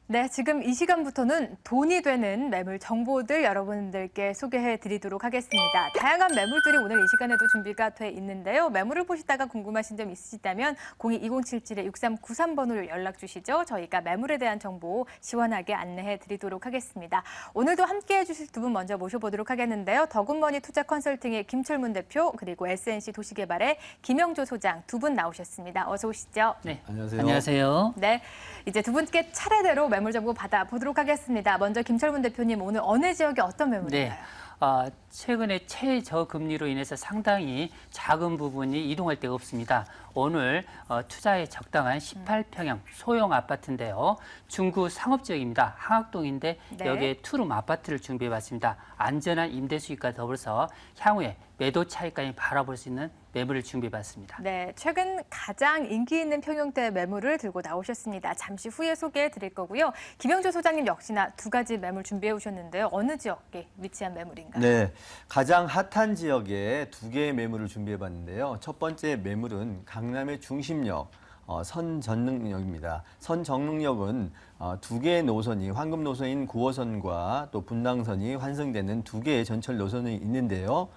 네, 지금 이 시간부터는 돈이 되는 매물 정보들 여러분들께 소개해 드리도록 하겠습니다. 다양한 매물들이 오늘 이 시간에도 준비가 돼 있는데요. 매물을 보시다가 궁금하신 점 있으시다면 02-2077-6393번으로 연락 주시죠. 저희가 매물에 대한 정보 시원하게 안내해 드리도록 하겠습니다. 오늘도 함께해 주실 두 분 먼저 모셔보도록 하겠는데요. 더굿머니 투자 컨설팅의 김철문 대표 그리고 SNC 도시개발의 김영조 소장 두 분 나오셨습니다. 어서 오시죠. 네, 안녕하세요. 안녕하세요. 네, 이제 두 분께 차례대로 매물 정보 받아보도록 하겠습니다. 먼저 김철문 대표님, 오늘 어느 지역에 어떤 매물인가요? 네. 최근에 최저금리로 인해서 상당히 작은 부분이 이동할 데가 없습니다. 오늘 투자에 적당한 18평형 소형 아파트인데요. 중구 상업지역입니다. 항학동인데 네. 여기에 투룸 아파트를 준비해봤습니다. 안전한 임대 수익과 더불어서 향후에 매도 차익까지 바라볼 수 있는 매물을 준비해봤습니다. 네, 최근 가장 인기 있는 평형대 매물을 들고 나오셨습니다. 잠시 후에 소개해 드릴 거고요. 김영조 소장님 역시나 두 가지 매물 준비해 오셨는데요. 어느 지역에 위치한 매물인가요? 네, 가장 핫한 지역에 두 개의 매물을 준비해봤는데요. 첫 번째 매물은 강남의 중심역, 선전릉역입니다. 선정릉역은 두 개의 노선이 황금 노선인 9호선과 또 분당선이 환승되는 두 개의 전철 노선이 있는데요.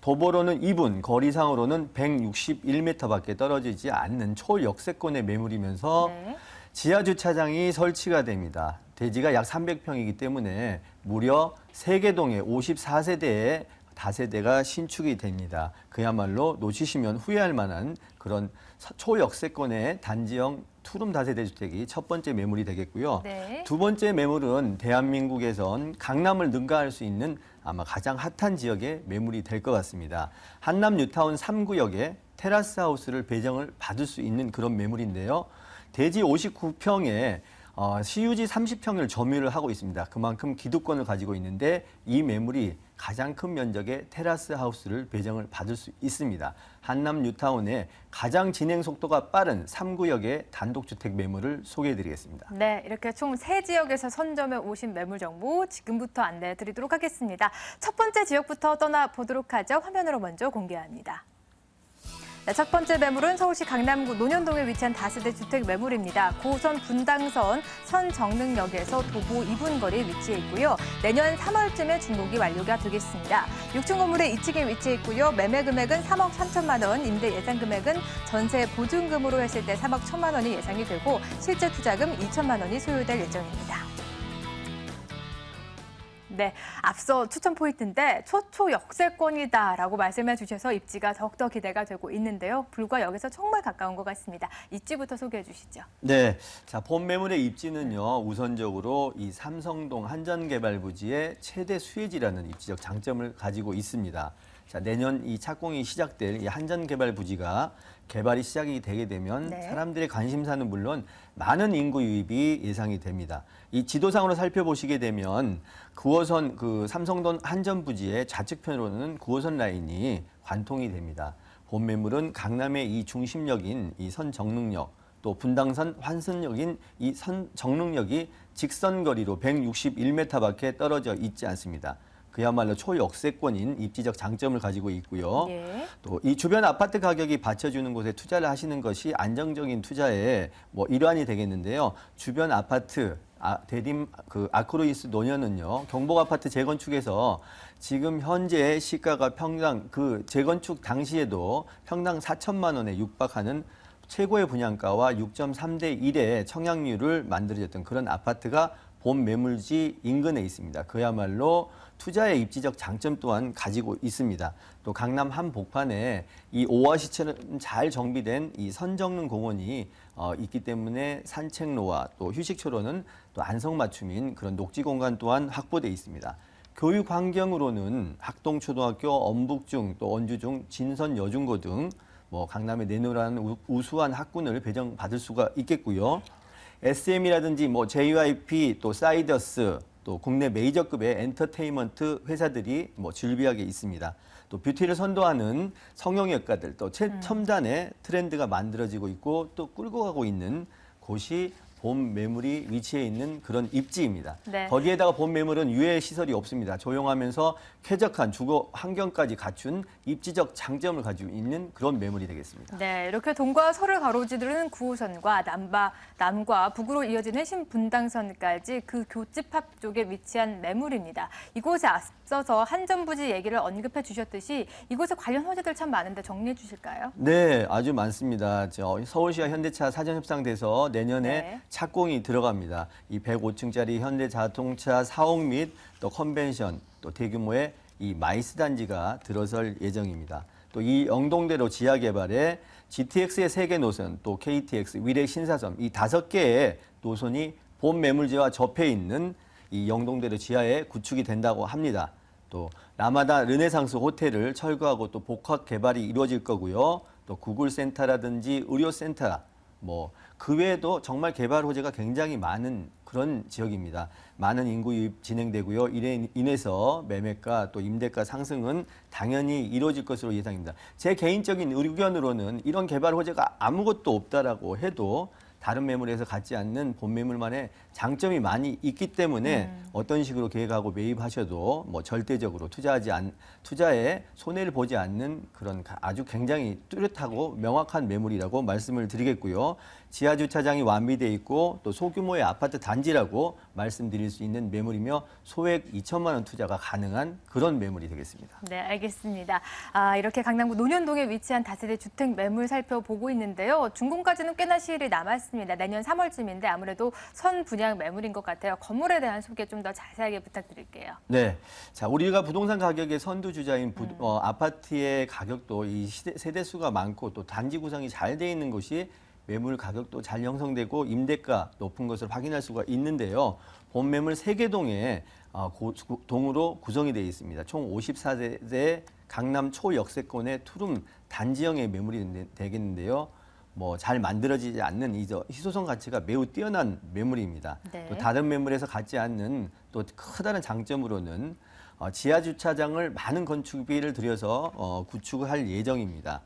도보로는 2분, 거리상으로는 161m밖에 떨어지지 않는 초역세권의 매물이면서 네. 지하 주차장이 설치가 됩니다. 대지가 약 300평이기 때문에 무려 세개동에 54세대의 다세대가 신축이 됩니다. 그야말로 놓치시면 후회할 만한 그런 초역세권의 단지형 투룸 다세대 주택이 첫 번째 매물이 되겠고요. 네. 두 번째 매물은 대한민국에선 강남을 능가할 수 있는 아마 가장 핫한 지역의 매물이 될 것 같습니다. 한남 뉴타운 3구역에 테라스 하우스를 배정을 받을 수 있는 그런 매물인데요. 대지 59평에 시유지 30평을 점유를 하고 있습니다. 그만큼 기득권을 가지고 있는데 이 매물이 가장 큰 면적의 테라스 하우스를 배정을 받을 수 있습니다. 한남 뉴타운의 가장 진행 속도가 빠른 3구역의 단독주택 매물을 소개해드리겠습니다. 네, 이렇게 총 3지역에서 선점해 오신 매물 정보 지금부터 안내해 드리도록 하겠습니다. 첫 번째 지역부터 떠나보도록 하죠. 화면으로 먼저 공개합니다. 네, 첫 번째 매물은 서울시 강남구 논현동에 위치한 다세대 주택 매물입니다. 고선 분당선 선정릉역에서 도보 2분 거리에 위치해 있고요. 내년 3월쯤에 준공이 완료가 되겠습니다. 6층 건물에 2층에 위치해 있고요. 매매 금액은 3억 3천만 원, 임대 예상 금액은 전세 보증금으로 했을 때 3억 1천만 원이 예상이 되고 실제 투자금 2천만 원이 소요될 예정입니다. 네, 앞서 추천 포인트인데 초초 역세권이다라고 말씀해 주셔서 입지가 더욱더 기대가 되고 있는데요. 불과역에서 정말 가까운 것 같습니다. 입지부터 소개해 주시죠. 네, 자, 본 매물의 입지는요, 우선적으로 이 삼성동 한전개발부지의 최대 수혜지라는 입지적 장점을 가지고 있습니다. 자, 내년 이 착공이 시작될 이 한전개발 부지가 개발이 시작이 되게 되면 네. 사람들의 관심사는 물론 많은 인구 유입이 예상이 됩니다. 이 지도상으로 살펴보시게 되면 9호선 그 삼성동 한전 부지의 좌측편으로는 9호선 라인이 관통이 됩니다. 본 매물은 강남의 이 중심역인 이 선정릉역, 또 분당선 환승역인 이 선정릉역이 직선거리로 161m밖에 떨어져 있지 않습니다. 그야말로 초역세권인 입지적 장점을 가지고 있고요. 예. 또 이 주변 아파트 가격이 받쳐주는 곳에 투자를 하시는 것이 안정적인 투자의 일환이 되겠는데요. 주변 아파트 대림 아크로이스 논현은요, 경복 아파트 재건축에서 지금 현재 시가가 평당 재건축 당시에도 평당 4천만 원에 육박하는 최고의 분양가와 6.3대 1의 청약률을 만들어졌던 그런 아파트가 본 매물지 인근에 있습니다. 그야말로 투자의 입지적 장점 또한 가지고 있습니다. 또 강남 한복판에 이 오아시처럼 잘 정비된 이 선정릉 공원이 있기 때문에 산책로와 또 휴식처로는 또 안성맞춤인 그런 녹지 공간 또한 확보돼 있습니다. 교육 환경으로는 학동초등학교, 엄북중, 또 원주중, 진선여중고 등 강남에 내놓으라는 우수한 학군을 배정받을 수가 있겠고요. SM이라든지 JYP, 또 사이더스, 또 국내 메이저급의 엔터테인먼트 회사들이 즐비하게 있습니다. 또 뷰티를 선도하는 성형외과들, 또 최첨단의 트렌드가 만들어지고 있고 또 끌고 가고 있는 곳이 본 매물이 위치해 있는 그런 입지입니다. 네. 거기에다가 본 매물은 유해 시설이 없습니다. 조용하면서 쾌적한 주거 환경까지 갖춘 입지적 장점을 가지고 있는 그런 매물이 되겠습니다. 네, 이렇게 동과 서를 가로지르는 9호선과 남과 북으로 이어지는 신분당선까지 그 교집합 쪽에 위치한 매물입니다. 이곳에 앞서서 한전부지 얘기를 언급해 주셨듯이 이곳에 관련 호재들 참 많은데 정리해 주실까요? 네, 아주 많습니다. 서울시와 현대차 사전협상돼서 내년에 네. 착공이 들어갑니다. 이 105층짜리 현대자동차 사옥 및 또 컨벤션, 또 대규모의 이 마이스 단지가 들어설 예정입니다. 또 이 영동대로 지하 개발에 GTX의 3개 노선, 또 KTX, 위례 신사섬 이 5개의 노선이 본 매물지와 접해 있는 이 영동대로 지하에 구축이 된다고 합니다. 또 라마다 르네상스 호텔을 철거하고 또 복합 개발이 이루어질 거고요. 또 구글센터라든지 의료센터, 그 외에도 정말 개발 호재가 굉장히 많은 그런 지역입니다. 많은 인구 유입 진행되고요. 이래 인해서 매매가 또 임대가 상승은 당연히 이루어질 것으로 예상입니다. 제 개인적인 의견으로는 이런 개발 호재가 아무것도 없다라고 해도 다른 매물에서 갖지 않는 본 매물만의 장점이 많이 있기 때문에 어떤 식으로 계획하고 매입하셔도 절대적으로 투자에 손해를 보지 않는 그런 아주 굉장히 뚜렷하고 명확한 매물이라고 말씀을 드리겠고요. 지하 주차장이 완비돼 있고 또 소규모의 아파트 단지라고 말씀드릴 수 있는 매물이며 소액 2천만 원 투자가 가능한 그런 매물이 되겠습니다. 네, 알겠습니다. 이렇게 강남구 논현동에 위치한 다세대 주택 매물 살펴보고 있는데요. 준공까지는 꽤나 시일이 남았습니다. 내년 3월쯤인데 아무래도 선 분양 매물인 것 같아요. 건물에 대한 소개 좀 더 자세하게 부탁드릴게요. 네, 자 우리가 부동산 가격의 선두주자인 아파트의 가격도 이 세대수가 많고 또 단지 구성이 잘 돼 있는 곳이 매물 가격도 잘 형성되고 임대가 높은 것을 확인할 수가 있는데요. 본 매물 3개 동으로 구성이 되어 있습니다. 총 54세대 강남 초역세권의 투룸 단지형의 매물이 되겠는데요. 뭐 잘 만들어지지 않는 이 희소성 가치가 매우 뛰어난 매물입니다. 네. 또 다른 매물에서 갖지 않는 또 크다는 장점으로는 지하 주차장을 많은 건축비를 들여서 구축을 할 예정입니다.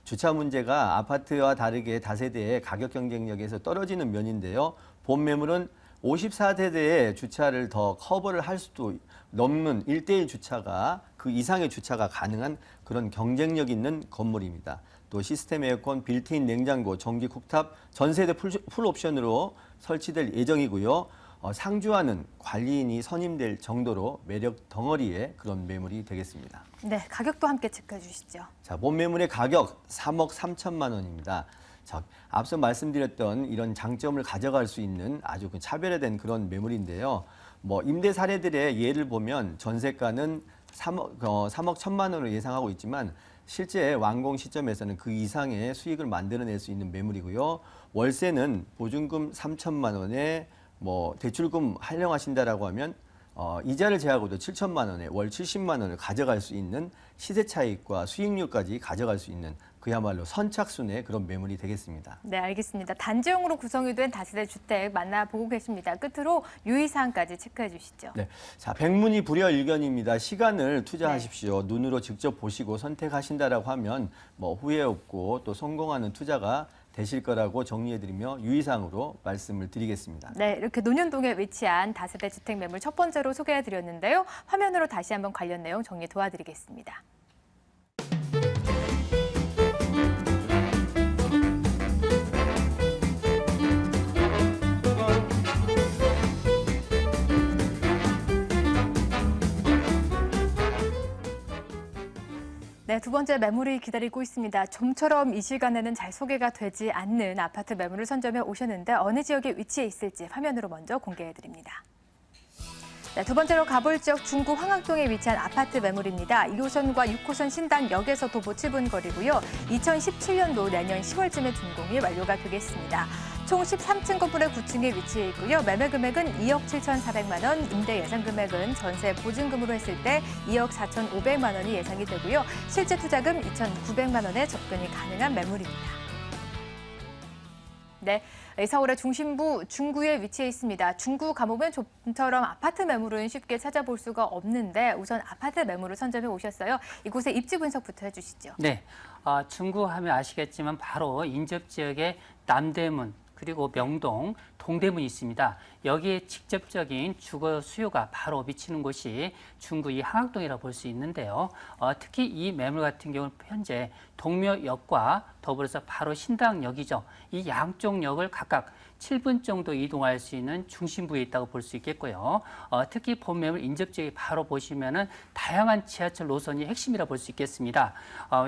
주차 문제가 아파트와 다르게 다세대의 가격 경쟁력에서 떨어지는 면인데요. 본 매물은 54세대의 주차를 더 커버를 할 수도 넘는 1대1 주차가 그 이상의 주차가 가능한 그런 경쟁력 있는 건물입니다. 또 시스템 에어컨, 빌트인 냉장고, 전기 쿡탑 전 세대 풀 옵션으로 설치될 예정이고요. 상주하는 관리인이 선임될 정도로 매력 덩어리의 그런 매물이 되겠습니다. 네, 가격도 함께 체크해 주시죠. 자, 본 매물의 가격 3억 3천만 원입니다. 자, 앞서 말씀드렸던 이런 장점을 가져갈 수 있는 아주 차별화된 그런 매물인데요. 뭐 임대 사례들의 예를 보면 전세가는 3억 1천만 원을 예상하고 있지만 실제 완공 시점에서는 그 이상의 수익을 만들어낼 수 있는 매물이고요. 월세는 보증금 3천만 원에 뭐 대출금 활용하신다라고 하면 이자를 제하고도 7천만 원에 월 70만 원을 가져갈 수 있는 시세 차익과 수익률까지 가져갈 수 있는 그야말로 선착순의 그런 매물이 되겠습니다. 네, 알겠습니다. 단지용으로 구성이 된 다세대 주택 만나보고 계십니다. 끝으로 유의사항까지 체크해 주시죠. 네, 자 백문이 불여일견입니다. 시간을 투자하십시오. 눈으로 직접 보시고 선택하신다라고 하면 뭐 후회 없고 또 성공하는 투자가 되실 거라고 정리해드리며 유의사항으로 말씀을 드리겠습니다. 네, 이렇게 논현동에 위치한 다세대 주택 매물 첫 번째로 소개해드렸는데요. 화면으로 다시 한번 관련 내용 정리 도와드리겠습니다. 네, 두 번째 매물이 기다리고 있습니다. 좀처럼 이 시간에는 잘 소개가 되지 않는 아파트 매물을 선점해 오셨는데 어느 지역에 위치해 있을지 화면으로 먼저 공개해드립니다. 네, 두 번째로 가볼 지역 중구 황학동에 위치한 아파트 매물입니다. 2호선과 6호선 신당역에서 도보 7분 거리고요. 2017년도 내년 10월쯤에 준공이 완료가 되겠습니다. 총 13층 건물의 9층에 위치해 있고요. 매매 금액은 2억 7,400만 원, 임대 예상 금액은 전세 보증금으로 했을 때 2억 4,500만 원이 예상이 되고요. 실제 투자금 2,900만 원에 접근이 가능한 매물입니다. 네, 서울의 중심부 중구에 위치해 있습니다. 중구 가보면 좀처럼 아파트 매물은 쉽게 찾아볼 수가 없는데 우선 아파트 매물을 선점해 오셨어요. 이곳의 입지 분석부터 해주시죠. 네, 중구 하면 아시겠지만 바로 인접 지역의 남대문 그리고 명동, 동대문이 있습니다. 여기에 직접적인 주거 수요가 바로 미치는 곳이 중구 이 황학동이라고 볼 수 있는데요. 특히 이 매물 같은 경우는 현재 동묘역과 더불어서 바로 신당역이죠. 이 양쪽 역을 각각 7분 정도 이동할 수 있는 중심부에 있다고 볼 수 있겠고요. 특히 본 매물 인접지역에 바로 보시면은 다양한 지하철 노선이 핵심이라 볼 수 있겠습니다.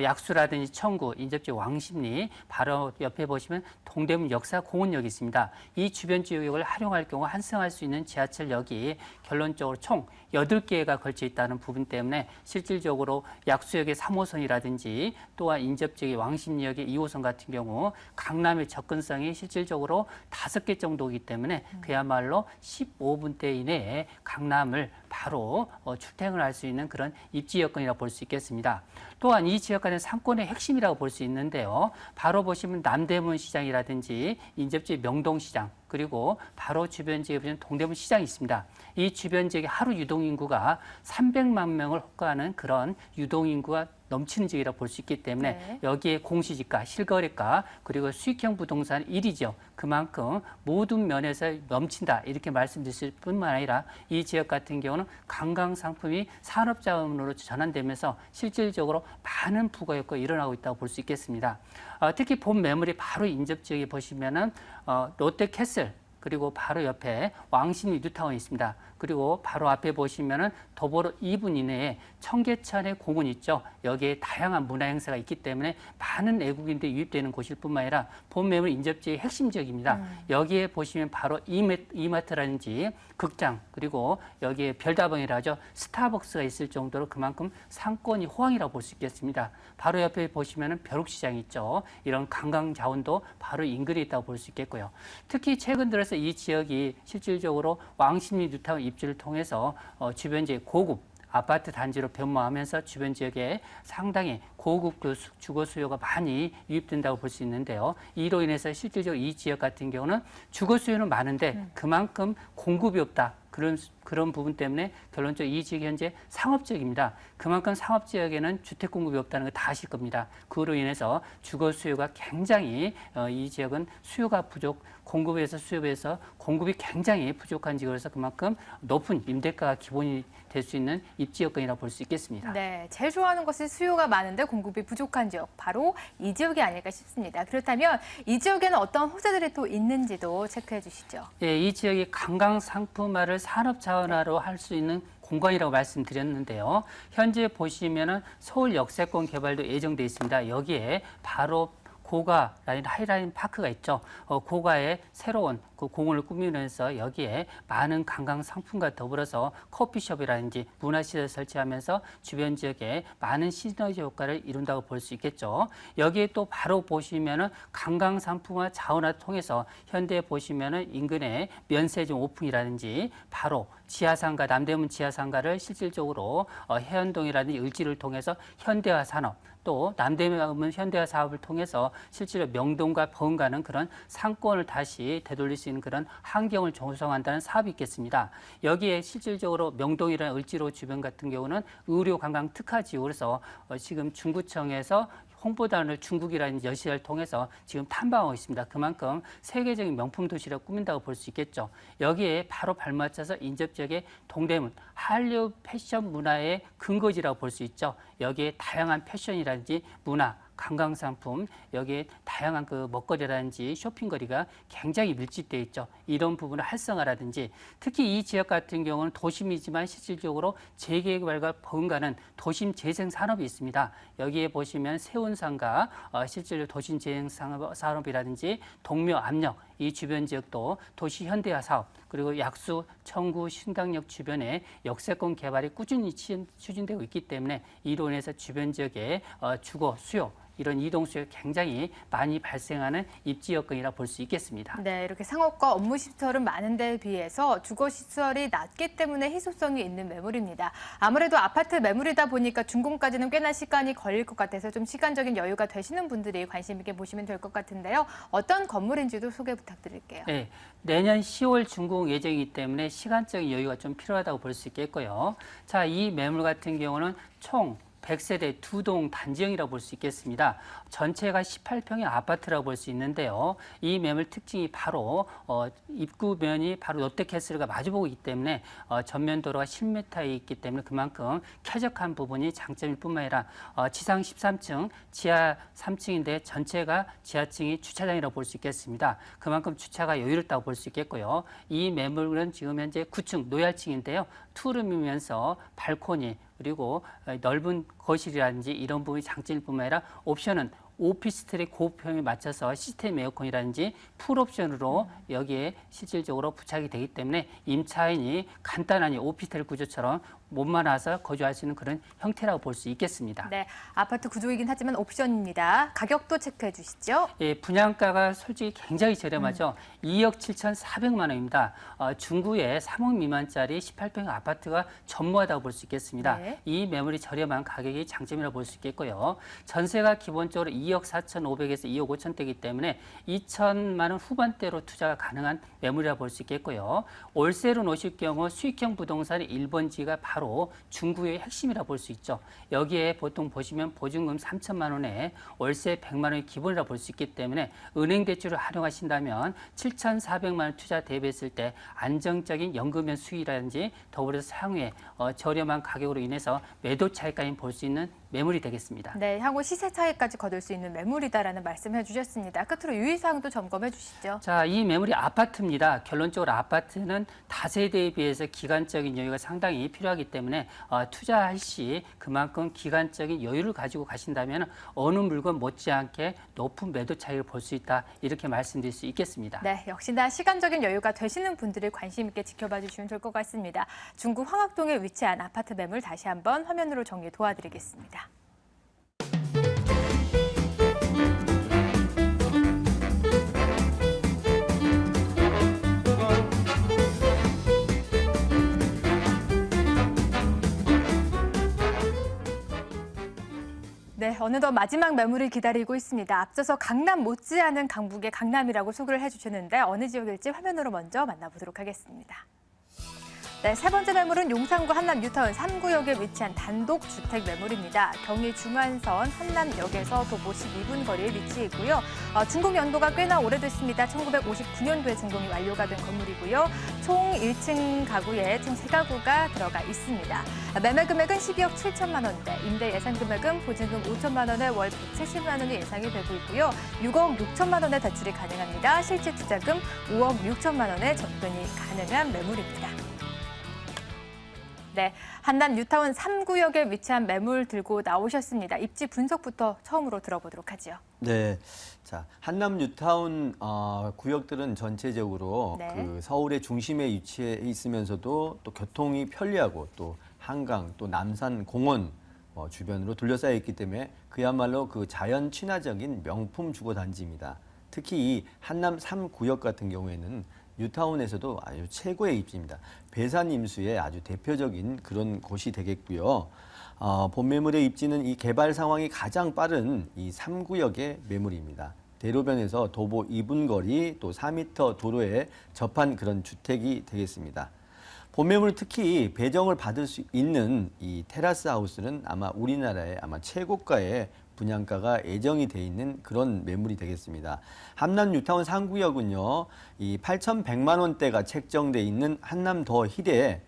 약수라든지 청구, 인접지역 왕십리, 바로 옆에 보시면 동대문 역사공원역이 있습니다. 이 주변 지역을 활용할 경우 환승할 수 있는 지하철역이 결론적으로 총 8개가 걸쳐 있다는 부분 때문에 실질적으로 약수역의 3호선이라든지 또한 인접지역의 왕십리역의 2호선 같은 경우 강남의 접근성이 실질적으로 5개 정도이기 때문에 그야말로 15분대 이내에 강남을 바로 출퇴근을 할 수 있는 그런 입지 여건이라고 볼 수 있겠습니다. 또한 이 지역과는 상권의 핵심이라고 볼 수 있는데요. 바로 보시면 남대문 시장이라든지 인접지 명동시장 그리고 바로 주변 지역에 보시면 동대문 시장이 있습니다. 이 주변 지역의 하루 유동인구가 300만 명을 호가하는 그런 유동인구가 넘치는 지역이라고 볼 수 있기 때문에 네. 여기에 공시지가, 실거래가 그리고 수익형 부동산 1위죠. 그만큼 모든 면에서 넘친다 이렇게 말씀드릴 뿐만 아니라 이 지역 같은 경우는 관광 상품이 산업자원으로 전환되면서 실질적으로 많은 부가 효과가 일어나고 있다고 볼 수 있겠습니다. 특히 본 매물이 바로 인접 지역에 보시면은 롯데캐슬 그리고 바로 옆에 왕십리 뉴타운이 있습니다. 그리고 바로 앞에 보시면은 도보로 2분 이내에 청계천의 공원 있죠. 여기에 다양한 문화 행사가 있기 때문에 많은 외국인들이 유입되는 곳일 뿐만 아니라 본 매물 인접지의 핵심 지역입니다. 여기에 보시면 바로 이마트라든지 극장 그리고 여기에 별다방이라 하죠. 스타벅스가 있을 정도로 그만큼 상권이 호황이라고 볼 수 있겠습니다. 바로 옆에 보시면은 벼룩시장이 있죠. 이런 관광 자원도 바로 인근에 있다고 볼 수 있겠고요. 특히 최근 들어서 이 지역이 실질적으로 왕십리 뉴타운 입지를 통해서 주변 지역 고급 아파트 단지로 변모하면서 주변 지역에 상당히 고급 그 주거 수요가 많이 유입된다고 볼 수 있는데요. 이로 인해서 실질적으로 이 지역 같은 경우는 주거 수요는 많은데 그만큼 공급이 없다. 그런 부분 때문에 결론적으로 이 지역이 현재 상업지역입니다. 그만큼 상업지역에는 주택 공급이 없다는 걸 다 아실 겁니다. 그로 인해서 주거 수요가 굉장히 이 지역은 수요가 부족, 공급에서 수요에서 공급이 굉장히 부족한 지역에서 그만큼 높은 임대가가 기본이 될 수 있는 입지여건이라고 볼 수 있겠습니다. 네, 제일 좋아하는 것이 수요가 많은데 공급이 부족한 지역, 바로 이 지역이 아닐까 싶습니다. 그렇다면 이 지역에는 어떤 호재들이 또 있는지도 체크해 주시죠. 예, 이 지역이 관광 상품화를 산업 자원화로 할 수 있는 공간이라고 말씀드렸는데요. 현재 보시면은 서울 역세권 개발도 예정돼 있습니다. 여기에 바로 고가 라인 하이라인 파크가 있죠. 고가의 새로운 그 공원을 꾸미면서 여기에 많은 관광 상품과 더불어서 커피숍이라든지 문화시설 설치하면서 주변 지역에 많은 시너지 효과를 이룬다고 볼 수 있겠죠. 여기에 또 바로 보시면은 관광 상품화 자원화 통해서 현대에 보시면은 인근에 면세점 오픈이라든지 바로 지하상가 남대문 지하상가를 실질적으로 해안동이라든지 을지를 통해서 현대화 산업 또 남대문 현대화 사업을 통해서 실제로 명동과 버금가는 그런 상권을 다시 되돌릴 수 있는 그런 환경을 조성한다는 사업이 있겠습니다. 여기에 실질적으로 명동이라는 을지로 주변 같은 경우는 의료 관광 특화지역으로서 지금 중구청에서 홍보단을 중국이라는 여시를 통해서 지금 탐방하고 있습니다. 그만큼 세계적인 명품 도시라고 꾸민다고 볼 수 있겠죠. 여기에 바로 발맞춰서 인접 지역의 동대문, 한류 패션 문화의 근거지라고 볼 수 있죠. 여기에 다양한 패션이라든지 문화, 관광상품, 여기에 다양한 그 먹거리라든지 쇼핑거리가 굉장히 밀집되어 있죠. 이런 부분을 활성화라든지 특히 이 지역 같은 경우는 도심이지만 실질적으로 재개발과 버금가는 도심 재생 산업이 있습니다. 여기에 보시면 세운상가, 실제로 도심 재생 산업이라든지 동묘 압력, 이 주변 지역도 도시 현대화 사업, 그리고 약수, 청구, 신당역 주변에 역세권 개발이 꾸준히 추진되고 있기 때문에 이로 인해서 주변 지역의 주거 수요, 이런 이동 수요가 굉장히 많이 발생하는 입지 여건이라 볼 수 있겠습니다. 네, 이렇게 상업과 업무 시설은 많은 데에 비해서 주거 시설이 낮기 때문에 희소성이 있는 매물입니다. 아무래도 아파트 매물이다 보니까 준공까지는 꽤나 시간이 걸릴 것 같아서 좀 시간적인 여유가 되시는 분들이 관심 있게 보시면 될 것 같은데요. 어떤 건물인지도 소개 부탁드릴게요. 네, 내년 10월 준공 예정이기 때문에 시간적인 여유가 좀 필요하다고 볼 수 있겠고요. 자, 이 매물 같은 경우는 총 100세대 2동 단지형이라고 볼 수 있겠습니다. 전체가 18평의 아파트라고 볼 수 있는데요. 이 매물 특징이 바로 입구면이 바로 롯데캐슬과 마주보고 있기 때문에 전면 도로가 10m에 있기 때문에 그만큼 쾌적한 부분이 장점일 뿐만 아니라 지상 13층, 지하 3층인데 전체가 지하층이 주차장이라고 볼 수 있겠습니다. 그만큼 주차가 여유롭다고 볼 수 있겠고요. 이 매물은 지금 현재 9층 노열층인데요. 투룸이면서 발코니 그리고 넓은 거실이라든지 이런 부분이 장점일 뿐만 아니라 옵션은 오피스텔의 고급형에 맞춰서 시스템 에어컨이라든지 풀옵션으로 여기에 실질적으로 부착이 되기 때문에 임차인이 간단한 오피스텔 구조처럼 몸만 와서 거주할 수 있는 그런 형태라고 볼 수 있겠습니다. 네, 아파트 구조이긴 하지만 옵션입니다. 가격도 체크해 주시죠. 예, 분양가가 솔직히 굉장히 저렴하죠. 2억 7,400만 원입니다. 중구에 3억 미만짜리 18평 아파트가 전무하다고 볼 수 있겠습니다. 네. 이 매물이 저렴한 가격이 장점이라고 볼 수 있겠고요. 전세가 기본적으로 2억 4,500에서 2억 5천대이기 때문에 2천만 원 후반대로 투자가 가능한 매물이라고 볼 수 있겠고요. 월세로 놓으실 경우 수익형 부동산의 1번지가 바로 중구의 핵심이라 볼 수 있죠. 여기에 보통 보시면 보증금 3천만 원에 월세 100만 원이 기본이라 볼 수 있기 때문에 은행 대출을 활용하신다면 7,400만 원 투자 대비했을 때 안정적인 연금형 수익이라든지 더불어서 향후에 저렴한 가격으로 인해서 매도 차익까지 볼 수 있는 매물이 되겠습니다. 네, 향후 시세 차익까지 거둘 수 있는 매물이다라는 말씀해 주셨습니다. 끝으로 유의사항도 점검해 주시죠. 자, 이 매물이 아파트입니다. 결론적으로 아파트는 다세대에 비해서 기간적인 여유가 상당히 필요하기 때문에 투자할 시 그만큼 기간적인 여유를 가지고 가신다면 어느 물건 못지않게 높은 매도 차익을 볼 수 있다. 이렇게 말씀드릴 수 있겠습니다. 네, 역시나 시간적인 여유가 되시는 분들이 관심 있게 지켜봐 주시면 좋을 것 같습니다. 중구 황학동에 위치한 아파트 매물 다시 한번 화면으로 정리 도와드리겠습니다. 네, 어느덧 마지막 매물이 기다리고 있습니다. 앞서서 강남 못지않은 강북의 강남이라고 소개를 해주셨는데 어느 지역일지 화면으로 먼저 만나보도록 하겠습니다. 네, 세 번째 매물은 용산구 한남 뉴타운 3구역에 위치한 단독 주택 매물입니다. 경의 중환선 한남역에서 도보 12분 거리에 위치해 있고요. 준공 연도가 꽤나 오래됐습니다. 1959년도에 준공이 완료가 된 건물이고요. 총 1층 가구에 총 3가구가 들어가 있습니다. 매매 금액은 12억 7천만 원대, 임대 예상 금액은 보증금 5천만 원에 월 170만 원이 예상이 되고 있고요. 6억 6천만 원의 대출이 가능합니다. 실제 투자금 5억 6천만 원의 접근이 가능한 매물입니다. 네, 한남 뉴타운 3구역에 위치한 매물 들고 나오셨습니다. 입지 분석부터 처음으로 들어보도록 하죠. 네, 자 한남 뉴타운 구역들은 전체적으로 네. 그 서울의 중심에 위치해 있으면서도 또 교통이 편리하고 또 한강 또 남산 공원 주변으로 둘러싸여 있기 때문에 그야말로 그 자연 친화적인 명품 주거 단지입니다. 특히 이 한남 3구역 같은 경우에는 뉴타운에서도 아주 최고의 입지입니다. 배산 임수의 아주 대표적인 그런 곳이 되겠고요. 본 매물의 입지는 이 개발 상황이 가장 빠른 이 3구역의 매물입니다. 대로변에서 도보 2분 거리 또 4m 도로에 접한 그런 주택이 되겠습니다. 본 매물 특히 배정을 받을 수 있는 이 테라스 하우스는 아마 우리나라의 아마 최고가의 분양가가 예정이 돼 있는 그런 매물이 되겠습니다. 한남 뉴타운 3구역은요, 이 8,100만 원대가 책정돼 있는 한남 더 힐의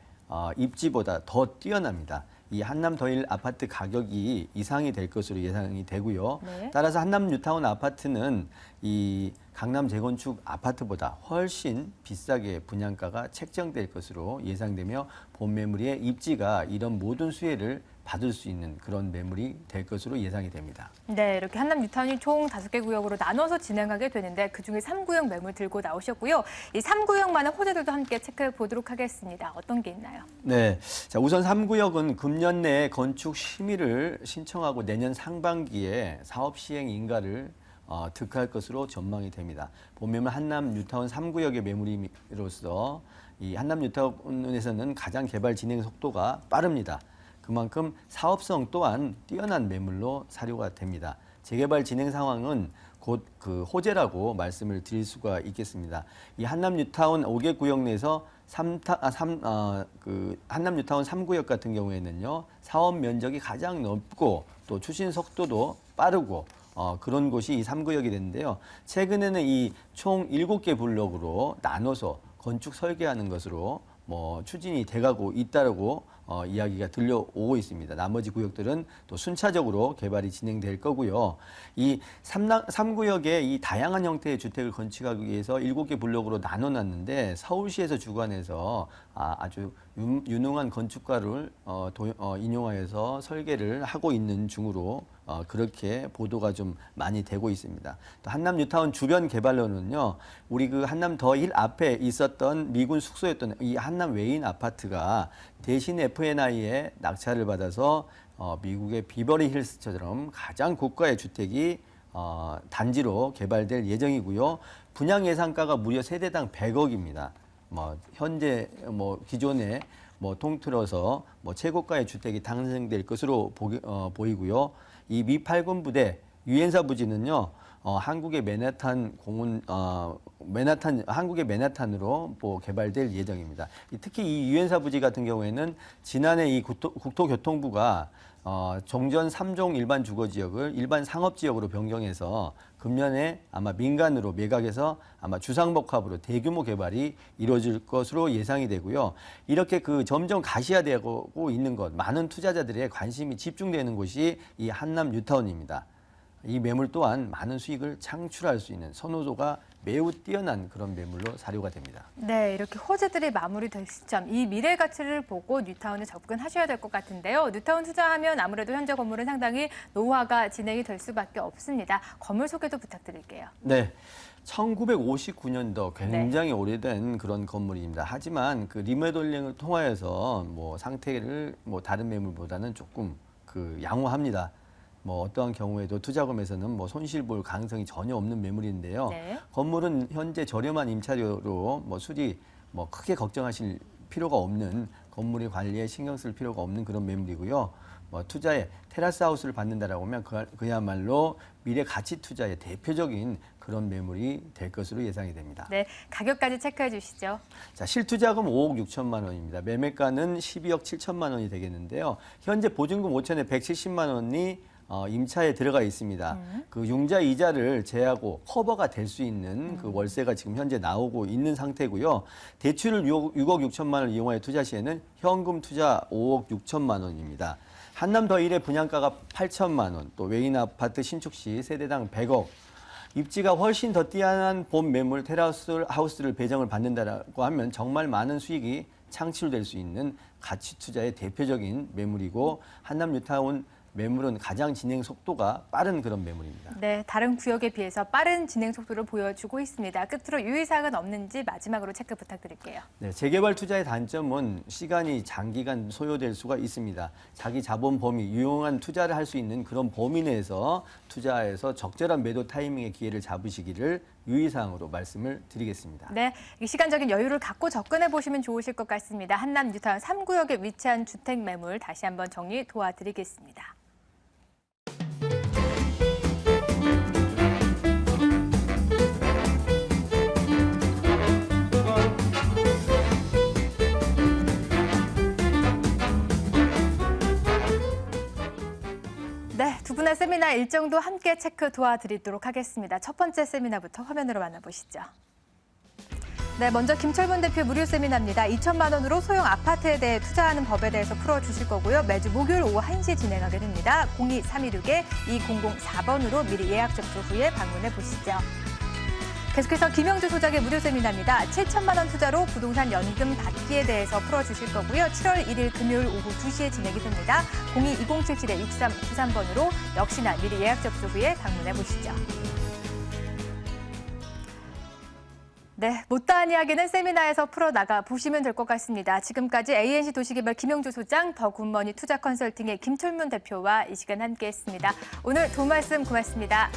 입지보다 더 뛰어납니다. 이 한남 더 힐 아파트 가격이 이상이 될 것으로 예상이 되고요. 네. 따라서 한남 뉴타운 아파트는 이 강남 재건축 아파트보다 훨씬 비싸게 분양가가 책정될 것으로 예상되며 본 매물의 입지가 이런 모든 수혜를 받을 수 있는 그런 매물이 될 것으로 예상이 됩니다. 네, 이렇게 한남 뉴타운이 총 5개 구역으로 나눠서 진행하게 되는데 그중에 3구역 매물 들고 나오셨고요. 이 3구역만의 호재들도 함께 체크해 보도록 하겠습니다. 어떤 게 있나요? 네, 자 우선 3구역은 금년 내에 건축 심의를 신청하고 내년 상반기에 사업 시행 인가를 득할 것으로 전망이 됩니다. 보면 한남 뉴타운 3구역의 매물로서 이 한남 뉴타운에서는 가장 개발 진행 속도가 빠릅니다. 그만큼 사업성 또한 뛰어난 매물로 사료가 됩니다. 재개발 진행 상황은 곧 그 호재라고 말씀을 드릴 수가 있겠습니다. 이 한남 뉴타운 5개 구역 내에서 한남 뉴타운 3구역 같은 경우에는요, 사업 면적이 가장 넓고 또 추진 속도도 빠르고 그런 곳이 이 3구역이 되는데요. 최근에는 이 총 7개 블록으로 나눠서 건축 설계하는 것으로 추진이 돼가고 있다라고 이야기가 들려오고 있습니다. 나머지 구역들은 또 순차적으로 개발이 진행될 거고요. 이 3구역에 이 다양한 형태의 주택을 건축하기 위해서 7개 블록으로 나눠놨는데 서울시에서 주관해서 아주 유능한 건축가를 인용하여서 설계를 하고 있는 중으로 그렇게 보도가 좀 많이 되고 있습니다. 또 한남 뉴타운 주변 개발로는요, 우리 그 한남 더 힐 앞에 있었던 미군 숙소였던 이 한남 외인 아파트가 대신 FNI에 낙찰을 받아서 미국의 비버리 힐스처럼 가장 고가의 주택이 단지로 개발될 예정이고요. 분양 예상가가 무려 세대당 100억입니다. 현재 기존에 통틀어서 최고가의 주택이 탄생될 것으로 보이고요. 이 미 8군 부대 유엔사 부지는요, 한국의 한국의 맨하탄으로 개발될 예정입니다. 특히 이 유엔사 부지 같은 경우에는 지난해 이 국토교통부가 종전 3종 일반 주거지역을 일반 상업지역으로 변경해서 금년에 아마 민간으로 매각해서 아마 주상복합으로 대규모 개발이 이루어질 것으로 예상이 되고요. 이렇게 점점 가시화되고 있는 것, 많은 투자자들의 관심이 집중되는 곳이 이 한남 뉴타운입니다. 이 매물 또한 많은 수익을 창출할 수 있는 선호도가 매우 뛰어난 그런 매물로 사료가 됩니다. 네, 이렇게 호재들이 마무리될 시점, 이 미래 가치를 보고 뉴타운에 접근하셔야 될 것 같은데요. 뉴타운 투자하면 아무래도 현재 건물은 상당히 노후화가 진행이 될 수밖에 없습니다. 건물 소개도 부탁드릴게요. 네. 1959년도 굉장히 오래된 그런 건물입니다. 하지만 그 리모델링을 통하여서 상태를 다른 매물보다는 조금 양호합니다. 어떠한 경우에도 투자금에서는 손실 볼 가능성이 전혀 없는 매물인데요. 네. 건물은 현재 저렴한 임차료로 수리 크게 걱정하실 필요가 없는, 건물의 관리에 신경 쓸 필요가 없는 그런 매물이고요. 뭐 투자에 테라스 하우스를 받는다라고 하면 그야말로 미래 가치 투자의 대표적인 그런 매물이 될 것으로 예상이 됩니다. 네, 가격까지 체크해 주시죠. 자, 실투자금 5억 6천만 원입니다. 매매가는 12억 7천만 원이 되겠는데요. 현재 보증금 5천에 170만 원이 임차에 들어가 있습니다. 그 융자 이자를 제하고 커버가 될 수 있는 그 월세가 지금 현재 나오고 있는 상태고요. 대출을 6억 6천만 원을 이용하여 투자 시에는 현금 투자 5억 6천만 원입니다. 한남 더 1의 분양가가 8천만 원, 또 외인 아파트 신축 시 세대당 100억, 입지가 훨씬 더 뛰어난 본 매물 테라스 하우스를 배정을 받는다라고 하면 정말 많은 수익이 창출될 수 있는 가치 투자의 대표적인 매물이고 한남 뉴타운 매물은 가장 진행 속도가 빠른 그런 매물입니다. 네, 다른 구역에 비해서 빠른 진행 속도를 보여주고 있습니다. 끝으로 유의사항은 없는지 마지막으로 체크 부탁드릴게요. 네, 재개발 투자의 단점은 시간이 장기간 소요될 수가 있습니다. 자기 자본 범위, 유용한 투자를 할 수 있는 그런 범위 내에서 투자해서 적절한 매도 타이밍의 기회를 잡으시기를 유의사항으로 말씀을 드리겠습니다. 네, 시간적인 여유를 갖고 접근해 보시면 좋으실 것 같습니다. 한남 뉴타운 3구역에 위치한 주택 매물 다시 한번 정리 도와드리겠습니다. 네, 두 분의 세미나 일정도 함께 체크 도와드리도록 하겠습니다. 첫 번째 세미나부터 화면으로 만나보시죠. 네, 먼저 김철문 대표 무료 세미나입니다. 2천만 원으로 소형 아파트에 대해 투자하는 법에 대해서 풀어주실 거고요. 매주 목요일 오후 1시 진행하게 됩니다. 02-316-2004번으로 미리 예약 접수 후에 방문해 보시죠. 계속해서 김영주 소장의 무료 세미나입니다. 7천만 원 투자로 부동산 연금 받기에 대해서 풀어주실 거고요. 7월 1일 금요일 오후 2시에 진행이 됩니다. 02-2077-6393번으로 역시나 미리 예약 접수 후에 방문해 보시죠. 네, 못다한 이야기는 세미나에서 풀어나가 보시면 될 것 같습니다. 지금까지 ANC 도시개발 김영주 소장, 더 굿머니 투자 컨설팅의 김철문 대표와 이 시간 함께했습니다. 오늘 도움 말씀 고맙습니다.